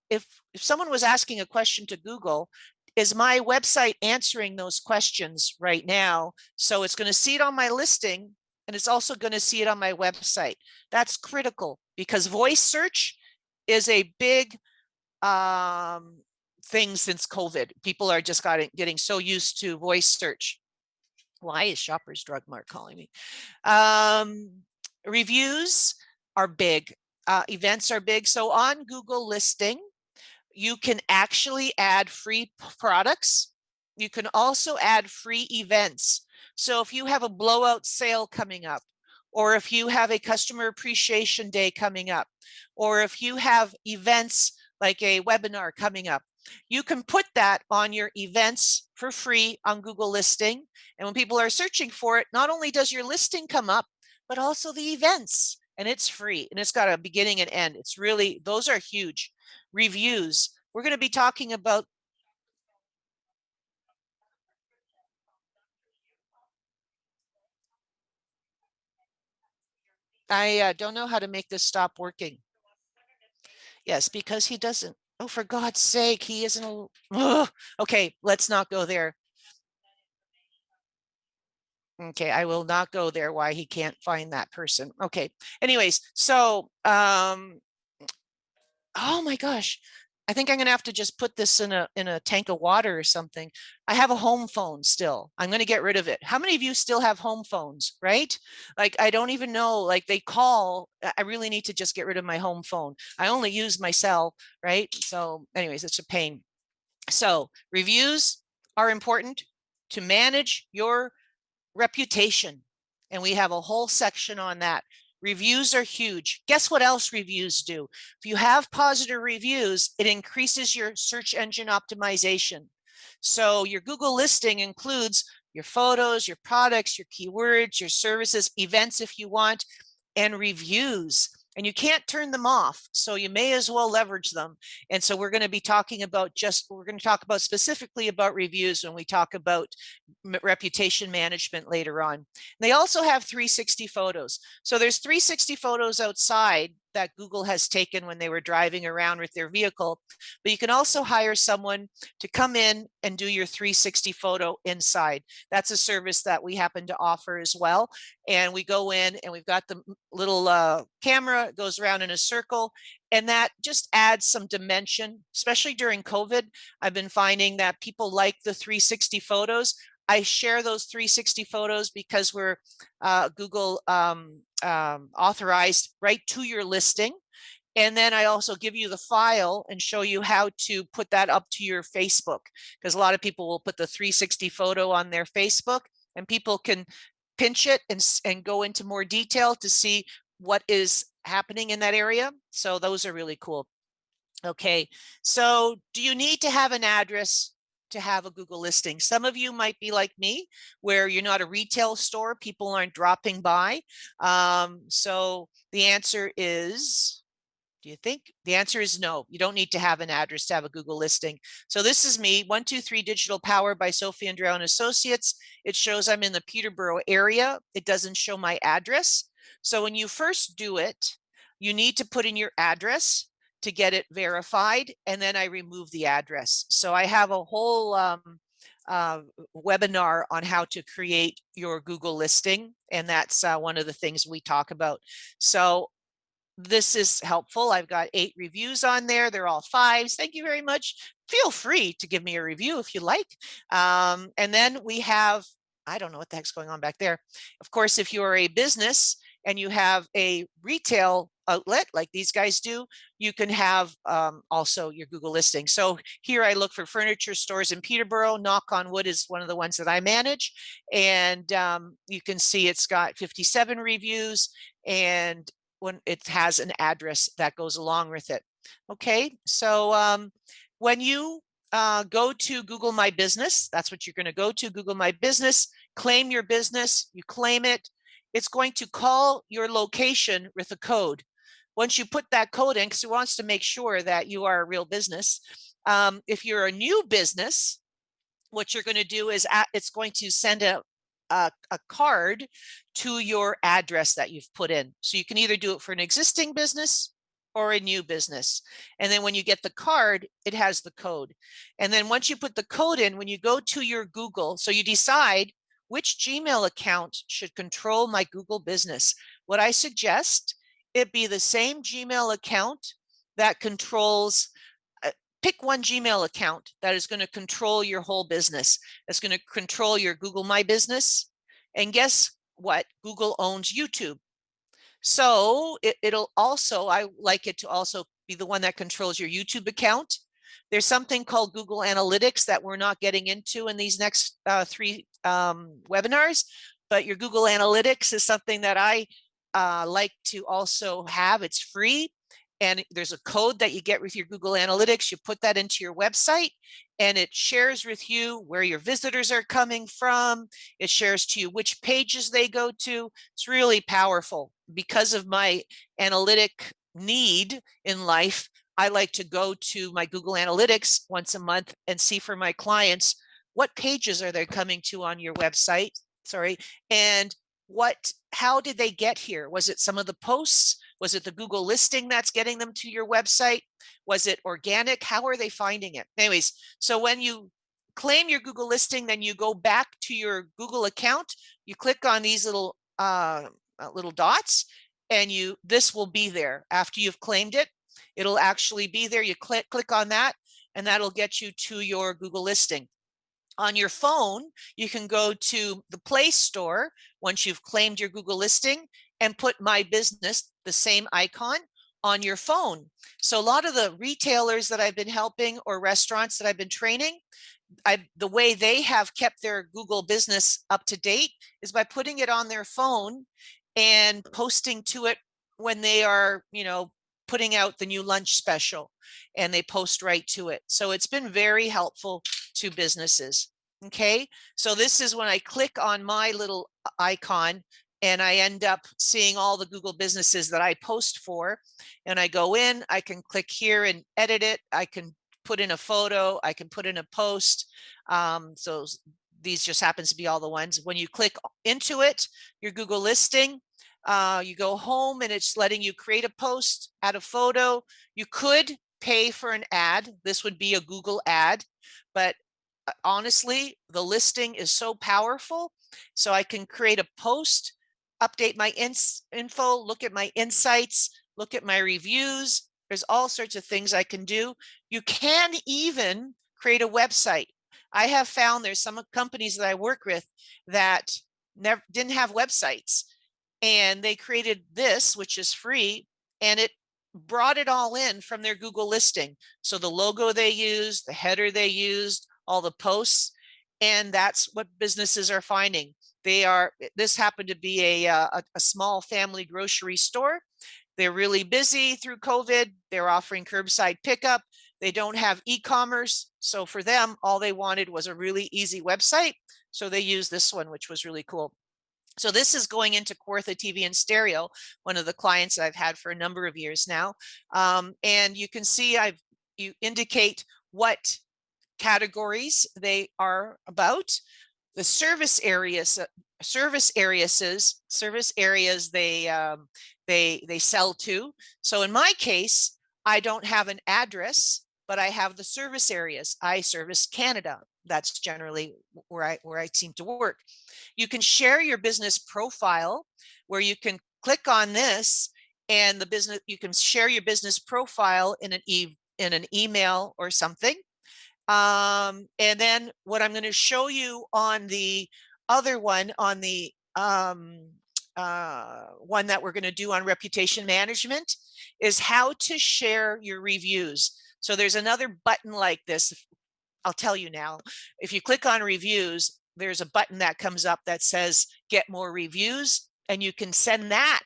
if someone was asking a question to Google, is my website answering those questions right now? So it's going to see it on my listing, and it's also going to see it on my website. That's critical because voice search is a big thing since COVID. People are just getting so used to voice search. Why is Shoppers Drug Mart calling me? Reviews are big. Events are big. So on Google listing, you can actually add free products. You can also add free events. So if you have a blowout sale coming up, or if you have a customer appreciation day coming up, or if you have events like a webinar coming up, you can put that on your events for free on Google listing. And when people are searching for it, not only does your listing come up, but also the events, and it's free and it's got a beginning and end. It's really, those are huge. Reviews. We're going to be talking about. I don't know how to make this stop working. Yes, because he doesn't. Oh, for God's sake, he isn't. Okay, let's not go there. Okay, I will not go there. Why he can't find that person. Okay. Anyways, so oh my gosh. I think I'm gonna have to just put this in a tank of water or something. I have a home phone still. I'm gonna get rid of it. How many of you still have home phones, right? Like I don't even know, like they call. I really need to just get rid of my home phone. I only use my cell, right? So anyways, it's a pain. So reviews, are important to manage your reputation. And we have a whole section on that. Reviews are huge. Guess what else reviews do? If you have positive reviews, it increases your search engine optimization. So your Google listing includes your photos, your products, your keywords, your services, events if you want, and reviews. And you can't turn them off. So you may as well leverage them. And so we're going to be talking about we're going to talk about specifically about reviews when we talk about reputation management later on. They also have 360 photos. So there's 360 photos outside that Google has taken when they were driving around with their vehicle, but you can also hire someone to come in and do your 360 photo inside. That's a service that we happen to offer as well. And we go in and we've got the little camera, it goes around in a circle, and that just adds some dimension, especially during COVID. I've been finding that people like the 360 photos. I share those 360 photos because we're Google authorized right to your listing. And then I also give you the file and show you how to put that up to your Facebook, because a lot of people will put the 360 photo on their Facebook and people can pinch it and go into more detail to see what is happening in that area. So those are really cool. Okay, so do you need to have an address to have a Google listing? Some of you might be like me, where you're not a retail store, people aren't dropping by. So the answer is, do you think? The answer is no. You don't need to have an address to have a Google listing. So this is me, 123 Digital Power by Sophie and Andrew and Associates. It shows I'm in the Peterborough area. It doesn't show my address. So when you first do it, you need to put in your address to get it verified, and then I remove the address. So I have a whole webinar on how to create your Google listing, and that's one of the things we talk about. So this is helpful. I've got 8 reviews on there. They're all 5s. Thank you very much. Feel free to give me a review if you like. And then we have, I don't know what the heck's going on back there. Of course, if you are a business and you have a retail outlet like these guys do, you can have also your Google listing. So here I look for furniture stores in Peterborough. Knock on Wood is one of the ones that I manage. And you can see it's got 57 reviews, and when it has an address that goes along with it. Okay, so when you go to Google My Business, that's what you're going to go to, Google My Business, claim your business, you claim it. It's going to call your location with a code. Once you put that code in, because it wants to make sure that you are a real business. If you're a new business, what you're going to do is it's going to send a card to your address that you've put in. So you can either do it for an existing business or a new business. And then when you get the card, it has the code. And then once you put the code in, when you go to your Google, so you decide which Gmail account should control my Google business. What I suggest, it be the same Gmail account that controls, pick one Gmail account that is going to control your whole business. That's going to control your Google My Business. And guess what? Google owns YouTube. So it'll also, I like it to also be the one that controls your YouTube account. There's something called Google Analytics that we're not getting into in these next 3 webinars, but your Google Analytics is something that I like to also have. It's free. And there's a code that you get with your Google Analytics. You put that into your website and it shares with you where your visitors are coming from. It shares to you which pages they go to. It's really powerful. Because of my analytic need in life, I like to go to my Google Analytics once a month and see for my clients, what pages are they coming to on your website? Sorry. And how did they get here? Was it some of the posts? Was it the Google listing that's getting them to your website? Was it organic? How are they finding it? Anyways, so when you claim your Google listing, then you go back to your Google account, you click on these little dots, and this will be there. After you've claimed it, it'll actually be there. You click on that, and that'll get you to your Google listing. On your phone, you can go to the Play Store once you've claimed your Google listing and put My Business, the same icon, on your phone. So a lot of the retailers that I've been helping or restaurants that I've been training, the way they have kept their Google business up to date is by putting it on their phone and posting to it when they are, putting out the new lunch special, and they post right to it. So it's been very helpful to businesses. Okay, so this is when I click on my little icon and I end up seeing all the Google businesses that I post for. And I go in, I can click here and edit it. I can put in a photo, I can put in a post. So these just happens to be all the ones. When you click into it, your Google listing, you go home and it's letting you create a post, add a photo. You could pay for an ad. This would be a Google ad, but honestly, the listing is so powerful. So I can create a post, update my info, look at my insights, look at my reviews. There's all sorts of things I can do. You can even create a website. I have found there's some companies that I work with that never didn't have websites, and they created this, which is free, and it brought it all in from their Google listing. So the logo they used, the header they used, all the posts, and that's what businesses are finding. This happened to be a small family grocery store. They're really busy through COVID. They're offering curbside pickup. They don't have e-commerce. So for them, all they wanted was a really easy website. So they used this one, which was really cool. So this is going into Kawartha TV and Stereo, one of the clients I've had for a number of years now. And you can see you indicate what categories they are about. The service areas they sell to. So in my case, I don't have an address, but I have the service areas. I service Canada. That's generally where I seem to work. You can share your business profile, where you can click on this, and you can share your business profile in an email or something. And then what I'm going to show you on the other one, on the one that we're going to do on reputation management, is how to share your reviews. So there's another button like this. I'll tell you now. If you click on reviews, there's a button that comes up that says get more reviews, and you can send that.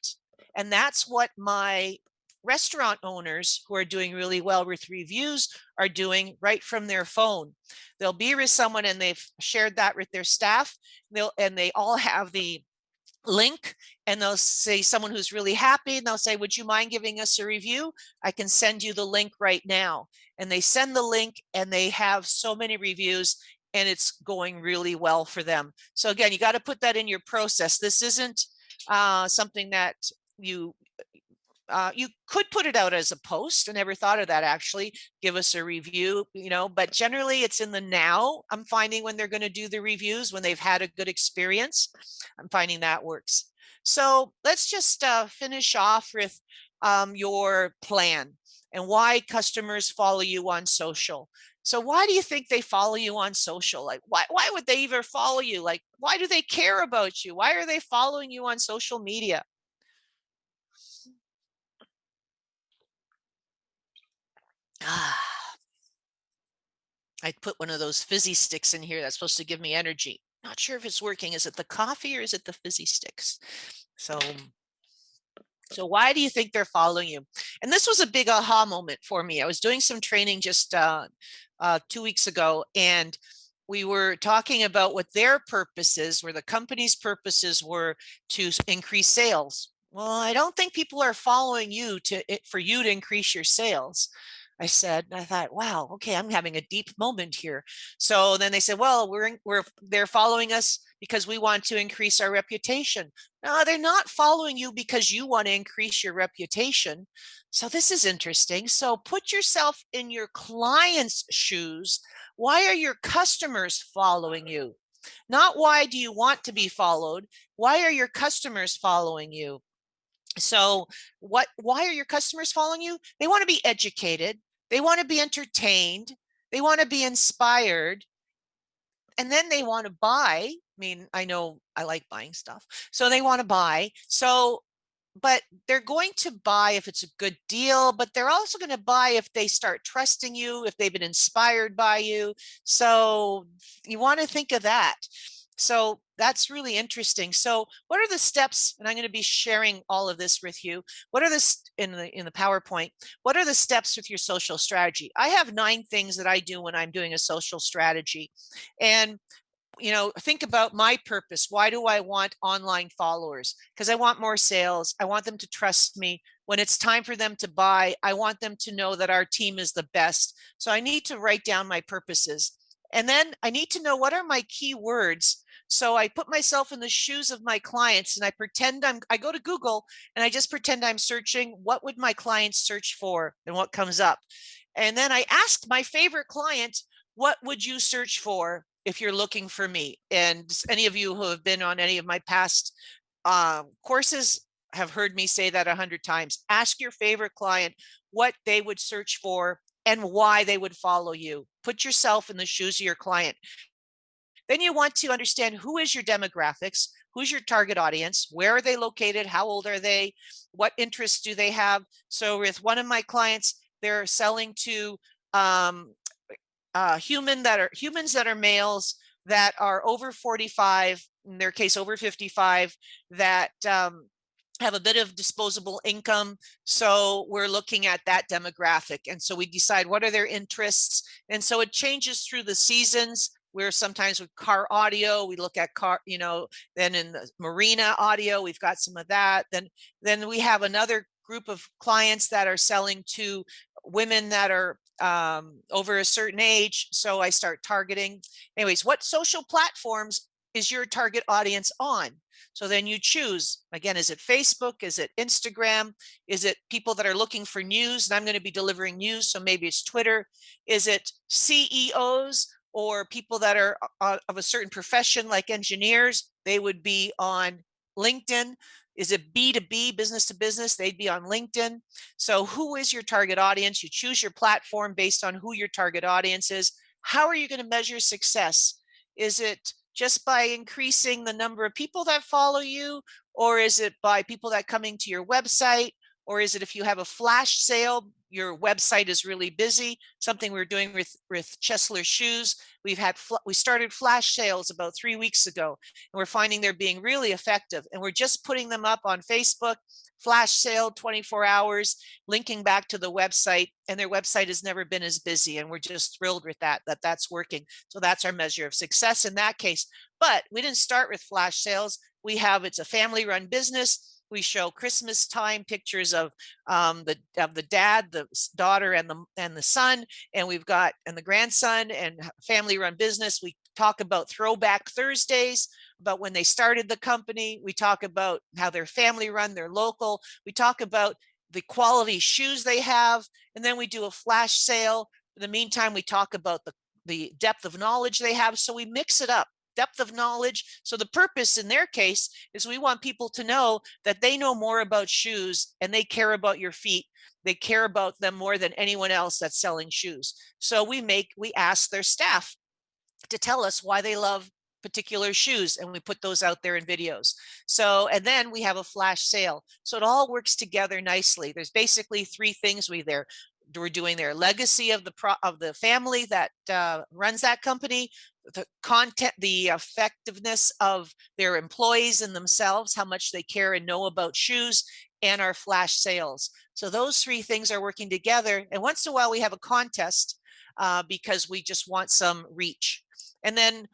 And that's what my restaurant owners who are doing really well with reviews are doing right from their phone. They'll be with someone and they've shared that with their staff. They all have the link, and they'll say someone who's really happy, and they'll say, would you mind giving us a review? I can send you the link right now. And they send the link, and they have so many reviews, and it's going really well for them. So again, you got to put that in your process. This isn't something that you could put it out as a post. I never thought of that, actually. Give us a review, but generally it's in the now. I'm finding when they're going to do the reviews, when they've had a good experience, I'm finding that works. So let's just finish off with your plan and why customers follow you on social. So why do you think they follow you on social? Like, why would they even follow you? Like, why do they care about you? Why are they following you on social media? I put one of those fizzy sticks in here that's supposed to give me energy. Not sure if it's working. Is it the coffee or is it the fizzy sticks? So why do you think they're following you? And this was a big aha moment for me. I was doing some training just 2 weeks ago, and we were talking about what their purposes were. The company's purposes were to increase sales. Well, I don't think people are following you for you to increase your sales, I said. And I thought, wow, okay, I'm having a deep moment here. So then they said, well, they're following us because we want to increase our reputation. No, they're not following you because you want to increase your reputation. So this is interesting. So put yourself in your client's shoes. Why are your customers following you? Not why do you want to be followed? Why are your customers following you? So why are your customers following you? They want to be educated. They want to be entertained. They want to be inspired. And then they want to buy. I mean, I know I like buying stuff. So they want to buy. So but they're going to buy if it's a good deal, but they're also going to buy if they start trusting you, if they've been inspired by you. So you want to think of that. So that's really interesting. So what are the steps? And I'm going to be sharing all of this with you. What are the in the PowerPoint? What are the steps with your social strategy? I have 9 things that I do when I'm doing a social strategy. And think about my purpose. Why do I want online followers? Because I want more sales. I want them to trust me. When it's time for them to buy, I want them to know that our team is the best. So I need to write down my purposes. And then I need to know what are my key words. So I put myself in the shoes of my clients and I go to Google and I just pretend I'm searching what would my clients search for and what comes up. And then I ask my favorite client, what would you search for if you're looking for me? And any of you who have been on any of my past courses have heard me say that 100 times. Ask your favorite client what they would search for and why they would follow you. Put yourself in the shoes of your client. Then you want to understand who is your demographics, who's your target audience, where are they located, how old are they, what interests do they have. So with one of my clients, they're selling to um, humans that are males that are over 45, in their case over 55, that have a bit of disposable income. So we're looking at that demographic. And so we decide what are their interests. And so it changes through the seasons. Where sometimes with car audio, we look at car, then in the marina audio, we've got some of that. Then we have another group of clients that are selling to women that are over a certain age. So I start targeting. Anyways, what social platforms is your target audience on? So then you choose, again, is it Facebook? Is it Instagram? Is it people that are looking for news? And I'm going to be delivering news. So maybe it's Twitter. Is it CEOs or people that are of a certain profession like engineers? They would be on LinkedIn. Is it B2B, business to business? They'd be on LinkedIn. So who is your target audience? You choose your platform based on who your target audience is. How are you going to measure success? Is it just by increasing the number of people that follow you? Or is it by people that coming to your website? Or is it if you have a flash sale, your website is really busy? Something we're doing with Chesler Shoes. We started flash sales about 3 weeks ago, and we're finding they're being really effective. And we're just putting them up on Facebook, flash sale 24 hours, linking back to the website, and their website has never been as busy. And we're just thrilled with that's working. So that's our measure of success in that case. But we didn't start with flash sales. It's a family run business. We show Christmas time pictures of the dad, the daughter, and the son, and the grandson, and family run business. We talk about Throwback Thursdays, about when they started the company. We talk about how they're family run, they're local. We talk about the quality shoes they have, and then we do a flash sale. In the meantime, we talk about the depth of knowledge they have. So we mix it up. Depth of knowledge. So the purpose in their case is we want people to know that they know more about shoes and they care about your feet. They care about them more than anyone else that's selling shoes. So we ask their staff to tell us why they love particular shoes, and we put those out there in videos. So, and then we have a flash sale. So it all works together nicely. There's basically 3 things we're doing there: legacy of the family that runs that company, the content, the effectiveness of their employees and themselves, how much they care and know about shoes, and our flash sales. So those 3 things are working together. And once in a while we have a contest because we just want some reach. And then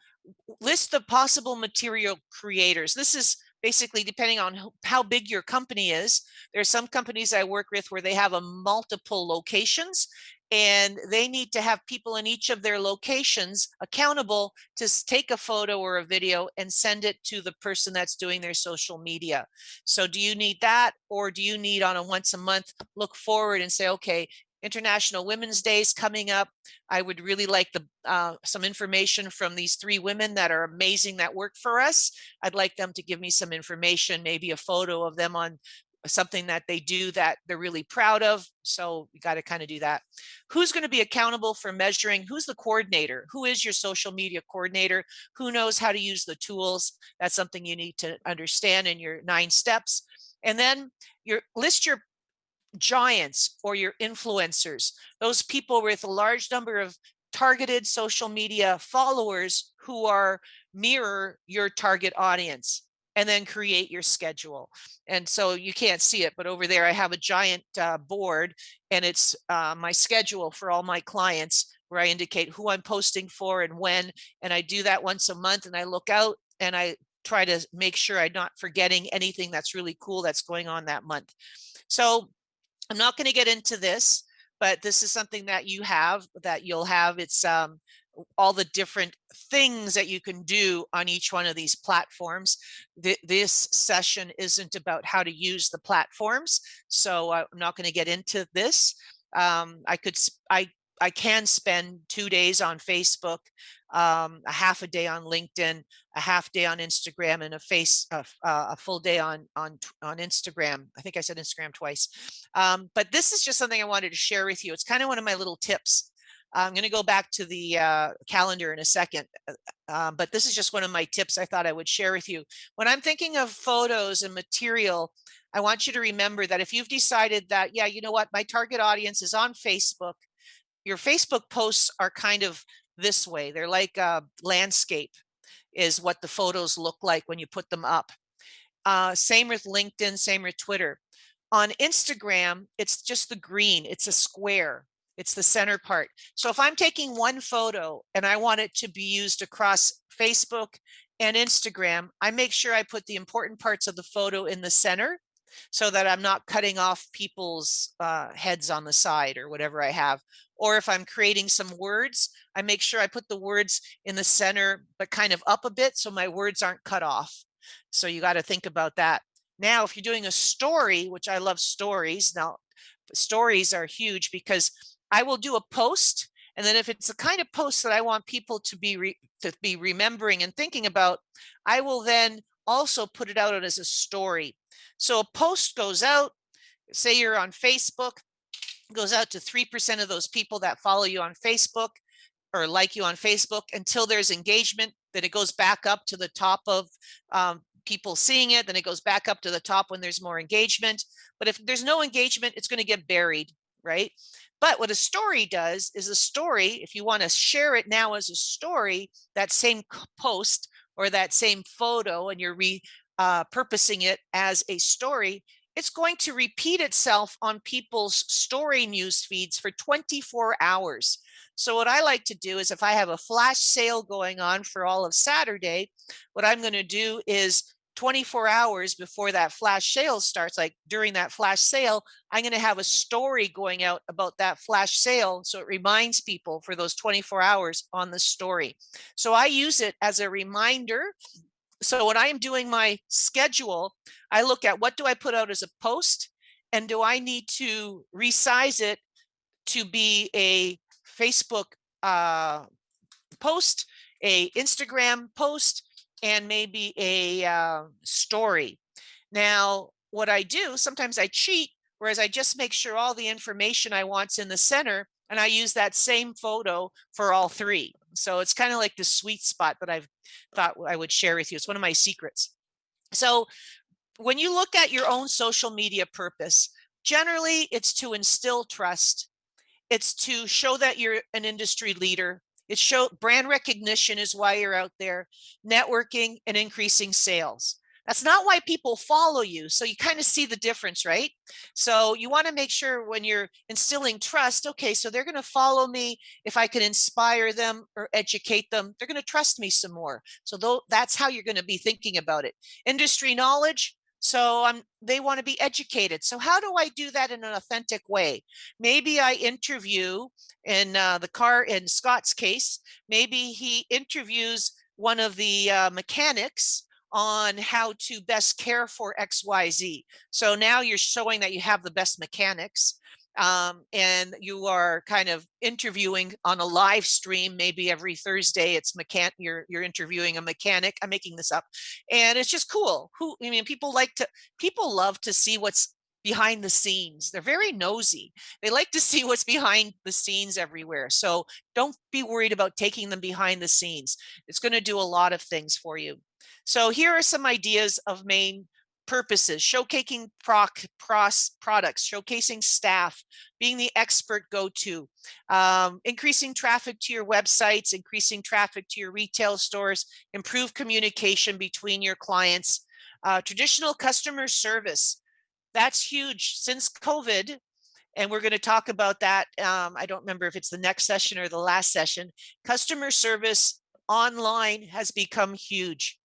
list the possible material creators. This is basically depending on how big your company is. There's some companies I work with where they have multiple locations, and they need to have people in each of their locations accountable to take a photo or a video and send it to the person that's doing their social media. So do you need that, or do you need on a once a month look forward and say, okay, International Women's Day is coming up. I would really like some information from these 3 women that are amazing that work for us. I'd like them to give me some information, maybe a photo of them on something that they do that they're really proud of. So you got to kind of do that. Who's going to be accountable for measuring? Who's the coordinator? Who is your social media coordinator? Who knows how to use the tools? That's something you need to understand in your 9 steps. And then list your giants or your influencers, those people with a large number of targeted social media followers who are mirror your target audience, and then create your schedule. And so you can't see it, but over there I have a giant board, and it's my schedule for all my clients, where I indicate who I'm posting for and when. And I do that once a month, and I look out and I try to make sure I'm not forgetting anything that's really cool that's going on that month. So I'm not going to get into this, but this is something that you'll have. It's all the different things that you can do on each one of these platforms. This session isn't about how to use the platforms, so I'm not going to get into this. I can spend 2 days on Facebook, a half a day on LinkedIn, a half day on Instagram, and a full day on Instagram. I think I said Instagram twice. But this is just something I wanted to share with you. It's kind of one of my little tips. I'm going to go back to the calendar in a second, but this is just one of my tips I thought I would share with you. When I'm thinking of photos and material, I want you to remember that if you've decided that, yeah, you know what, my target audience is on Facebook, your Facebook posts are kind of this way. They're like a landscape is what the photos look like when you put them up. Same with LinkedIn, same with Twitter. On Instagram, it's just the green, it's a square. It's the center part. So if I'm taking one photo and I want it to be used across Facebook and Instagram, I make sure I put the important parts of the photo in the center, so that I'm not cutting off people's heads on the side or whatever I have. Or if I'm creating some words, I make sure I put the words in the center, but kind of up a bit, so my words aren't cut off. So you got to think about that. Now, if you're doing a story, which I love stories, now stories are huge, because I will do a post, and then if it's the kind of post that I want people to be remembering and thinking about, I will then also put it out as a story. So a post goes out, say you're on Facebook, goes out to 3% of those people that follow you on Facebook or like you on Facebook. Until there's engagement, then it goes back up to the top of people seeing it, then it goes back up to the top when there's more engagement. But if there's no engagement, it's going to get buried, right? But what a story does is, a story, if you want to share it now as a story, that same post or that same photo, and you're repurposing it as a story, it's going to repeat itself on people's story news feeds for 24 hours. So what I like to do is, if I have a flash sale going on for all of Saturday, what I'm going to do is 24 hours before that flash sale starts, like during that flash sale, I'm going to have a story going out about that flash sale, so it reminds people for those 24 hours on the story. So I use it as a reminder. So when I am doing my schedule, I look at, what do I put out as a post, and do I need to resize it to be a Facebook post, a Instagram post, and maybe a story. Now, what I do, sometimes I cheat, whereas I just make sure all the information I want's in the center, and I use that same photo for all 3. So it's kind of like the sweet spot that I've thought I would share with you. It's one of my secrets. So when you look at your own social media purpose, generally it's to instill trust. It's to show that you're an industry leader. It's brand recognition is why you're out there, networking and increasing sales. That's not why people follow you. So you kind of see the difference, right? So you want to make sure when you're instilling trust, okay, so they're going to follow me. If I can inspire them or educate them, they're going to trust me some more. So that's how you're going to be thinking about it. Industry knowledge. So they want to be educated. So how do I do that in an authentic way? Maybe I interview in the car, in Scott's case, maybe he interviews one of the mechanics on how to best care for XYZ. So now you're showing that you have the best mechanics. And you are kind of interviewing on a live stream, maybe every Thursday. It's you're interviewing a mechanic. I'm making this up, and it's just cool. People love to see what's behind the scenes. They're very nosy. They like to see what's behind the scenes everywhere. So don't be worried about taking them behind the scenes. It's going to do a lot of things for you. So here are some ideas of main purposes: showcasing products, showcasing staff, being the expert go-to, increasing traffic to your websites, increasing traffic to your retail stores, improve communication between your clients, traditional customer service. That's huge since COVID. And we're going to talk about that. I don't remember if it's the next session or the last session. Customer service online has become huge,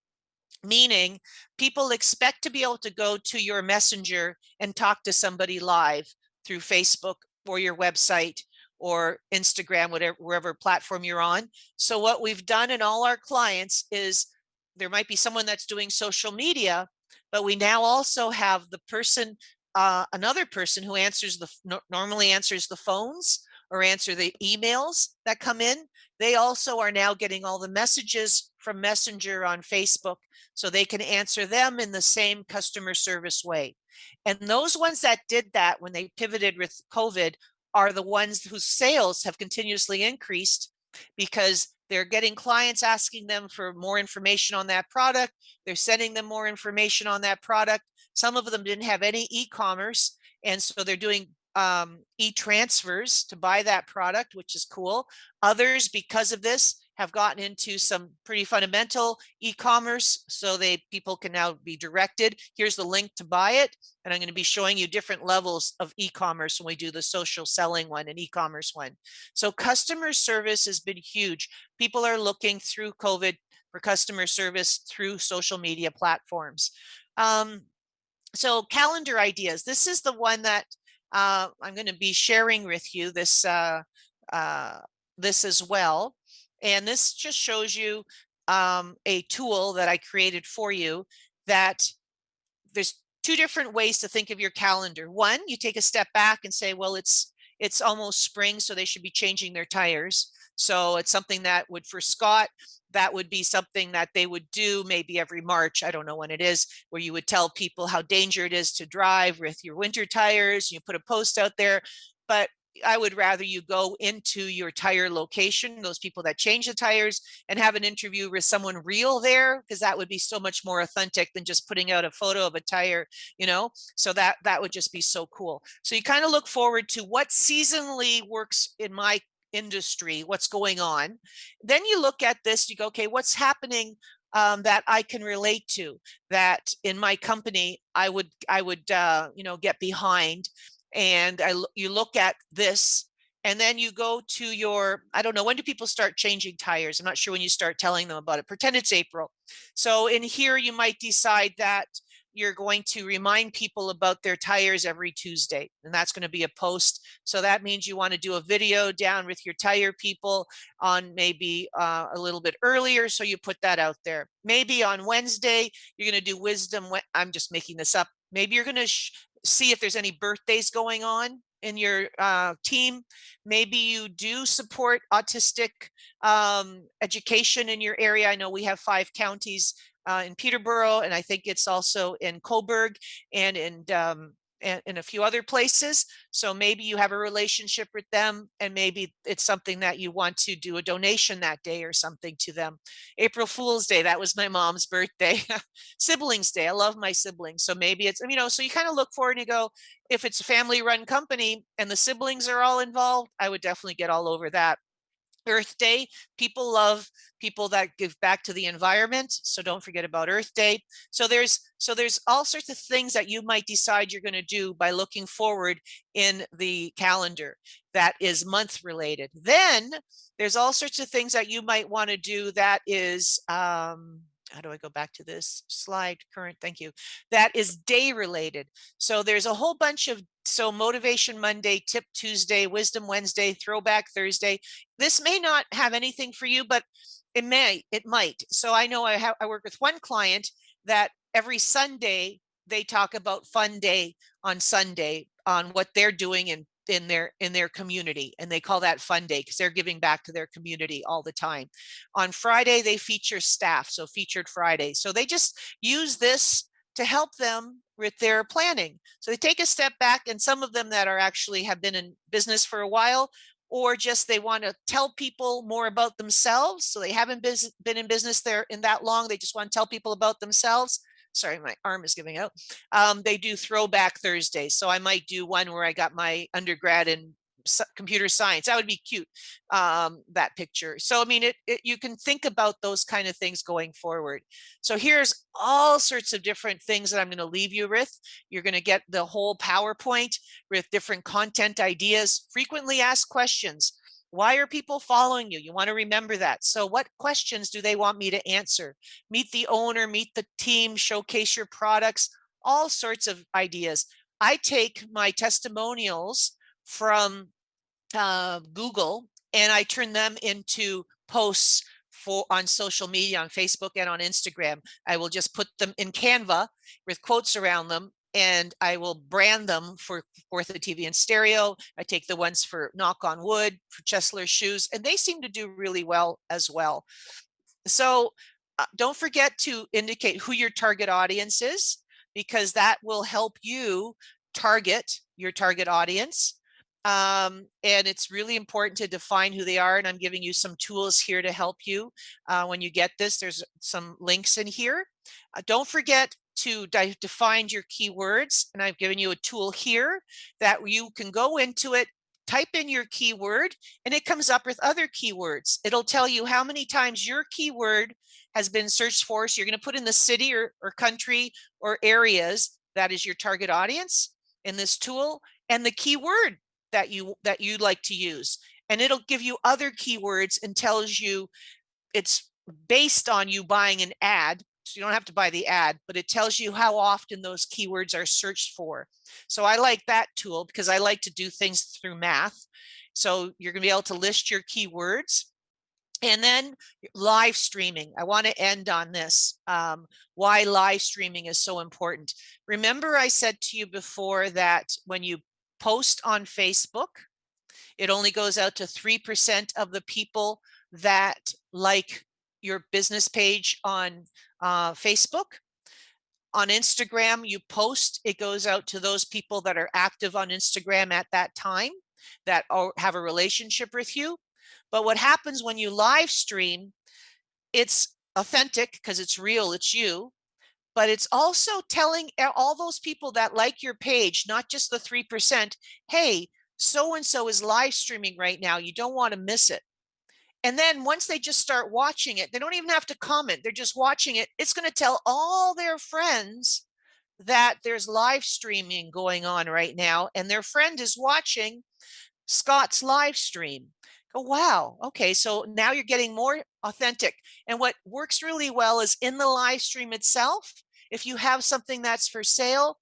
meaning people expect to be able to go to your messenger and talk to somebody live through Facebook or your website or Instagram, whatever, wherever platform you're on. So what we've done in all our clients is there might be someone that's doing social media, but we now also have the person, another person who answers normally answers the phones or answer the emails that come in. They also are now getting all the messages from Messenger on Facebook, so they can answer them in the same customer service way. And those ones that did that when they pivoted with COVID are the ones whose sales have continuously increased, because they're getting clients asking them for more information on that product. They're sending them more information on that product. Some of them didn't have any e-commerce, and so they're doing e-transfers to buy that product, which is cool. Others, because of this, have gotten into some pretty fundamental e-commerce, so people can now be directed. Here's the link to buy it, and I'm going to be showing you different levels of e-commerce when we do the social selling one and e-commerce one. So customer service has been huge. People are looking through COVID for customer service through social media platforms. So calendar ideas. This is the one that I'm going to be sharing with you this as well. And this just shows you a tool that I created for you, that there's two different ways to think of your calendar. One, you take a step back and say, well, it's almost spring, so they should be changing their tires. So it's something that would, for Scott, that would be something that they would do maybe every March. I don't know when it is, where you would tell people how dangerous it is to drive with your winter tires. You put a post out there, but I would rather you go into your tire location, those people that change the tires, and have an interview with someone real there, because that would be so much more authentic than just putting out a photo of a tire, so that would just be so cool. So you kind of look forward to what seasonally works in my industry, what's going on. Then you look at this, you go, okay, what's happening that I can relate to, that in my company I would get behind. And you look at this, and then you go to your, I don't know, when do people start changing tires? I'm not sure when you start telling them about it. Pretend it's April. So in here, you might decide that you're going to remind people about their tires every Tuesday, and that's going to be a post. So that means you want to do a video down with your tire people on maybe a little bit earlier, so you put that out there. Maybe on Wednesday, you're going to do wisdom. I'm just making this up. Maybe you're going to see if there's any birthdays going on in your team. Maybe you do support autistic education in your area. I know we have 5 counties in Peterborough, and I think it's also in Coburg and in a few other places. So maybe you have a relationship with them, and maybe it's something that you want to do a donation that day or something to them. April Fool's Day, that was my mom's birthday. Siblings Day, I love my siblings. So maybe it's, so you kind of look forward and you go, if it's a family run company and the siblings are all involved, I would definitely get all over that. Earth Day, people love people that give back to the environment, so don't forget about Earth Day. So there's all sorts of things that you might decide you're going to do by looking forward in the calendar that is month related. Then there's all sorts of things that you might want to do that is how do I go back to this slide? Current, thank you. That is day related. So there's a whole bunch of, so Motivation Monday, Tip Tuesday, Wisdom Wednesday, Throwback Thursday. This may not have anything for you, but it might. So I know I work with one client that every Sunday they talk about Fun Day on Sunday, on what they're doing in their community, and they call that Fun Day because they're giving back to their community all the time. On Friday they feature staff, so Featured Friday. So they just use this to help them with their planning. So they take a step back, and some of them that are actually have been in business for a while, or just they want to tell people more about themselves. So they haven't been in business there in that long. They just want to tell people about themselves. Sorry, my arm is giving out. They do throwback Thursdays. So I might do one where I got my undergrad in computer science. That would be cute, that picture. So I mean, you can think about those kind of things going forward. So here's all sorts of different things that I'm going to leave you with. You're going to get the whole PowerPoint with different content ideas. Frequently asked questions. Why are people following you? You want to remember that. So what questions do they want me to answer? Meet the owner, meet the team, showcase your products, all sorts of ideas. I take my testimonials from Google, and I turn them into posts on social media, on Facebook and on Instagram. I will just put them in Canva with quotes around them, and I will brand them for Ortho TV and Stereo. I take the ones for Knock on Wood, for Chesler Shoes, and they seem to do really well as well. So don't forget to indicate who your target audience is, because that will help you target your target audience. And it's really important to define who they are. And I'm giving you some tools here to help you when you get this. There's some links in here. Don't forget to define your keywords. And I've given you a tool here that you can go into it, type in your keyword, and it comes up with other keywords. It'll tell you how many times your keyword has been searched for. So you're going to put in the city or country or areas that is your target audience in this tool, and the keyword that you'd like to use. And it'll give you other keywords and tells you it's based on you buying an ad. So you don't have to buy the ad, but it tells you how often those keywords are searched for. So I like that tool because I like to do things through math. So you're going to be able to list your keywords. And then live streaming. I want to end on this, why live streaming is so important. Remember, I said to you before that when you post on Facebook, it only goes out to 3% of the people that like your business page on Facebook. On Instagram, you post, it goes out to those people that are active on Instagram at that time, that have a relationship with you. But what happens when you live stream, it's authentic because it's real, it's you, but it's also telling all those people that like your page, not just the 3%, hey, so-and-so is live streaming right now. You don't want to miss it. And then once they just start watching it, they don't even have to comment. They're just watching it. It's going to tell all their friends that there's live streaming going on right now, and their friend is watching Scott's live stream. Oh, wow. Okay, so now you're getting more authentic. And what works really well is in the live stream itself, if you have something that's for sale,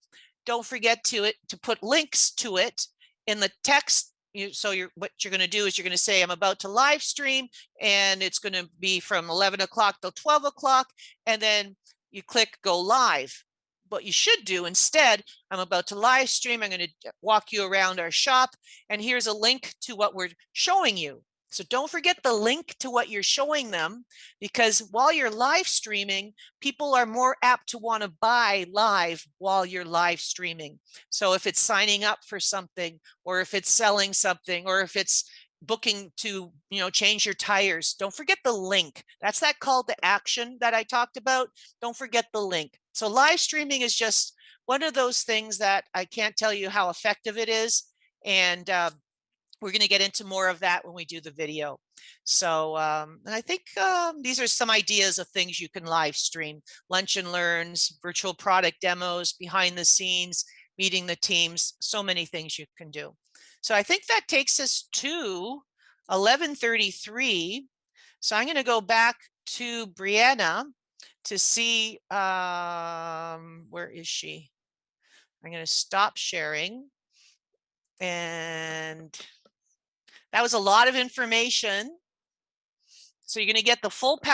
don't forget to put links to it in the text. What you're going to do is you're going to say, I'm about to live stream, and it's going to be from 11 o'clock till 12 o'clock. And then you click go live. What you should do instead, I'm about to live stream. I'm going to walk you around our shop, and here's a link to what we're showing you. So don't forget the link to what you're showing them, because while you're live streaming, people are more apt to want to buy live while you're live streaming. So if it's signing up for something, or if it's selling something, or if it's booking to change your tires, don't forget the link. That's that call to action that I talked about. Don't forget the link. So live streaming is just one of those things that I can't tell you how effective it is. And we're going to get into more of that when we do the video. So I think these are some ideas of things you can live stream: lunch and learns, virtual product demos, behind the scenes, meeting the teams, so many things you can do. So I think that takes us to 11:33. So I'm going to go back to Brianna to see, where is she? I'm going to stop sharing. And that was a lot of information. So you're going to get the full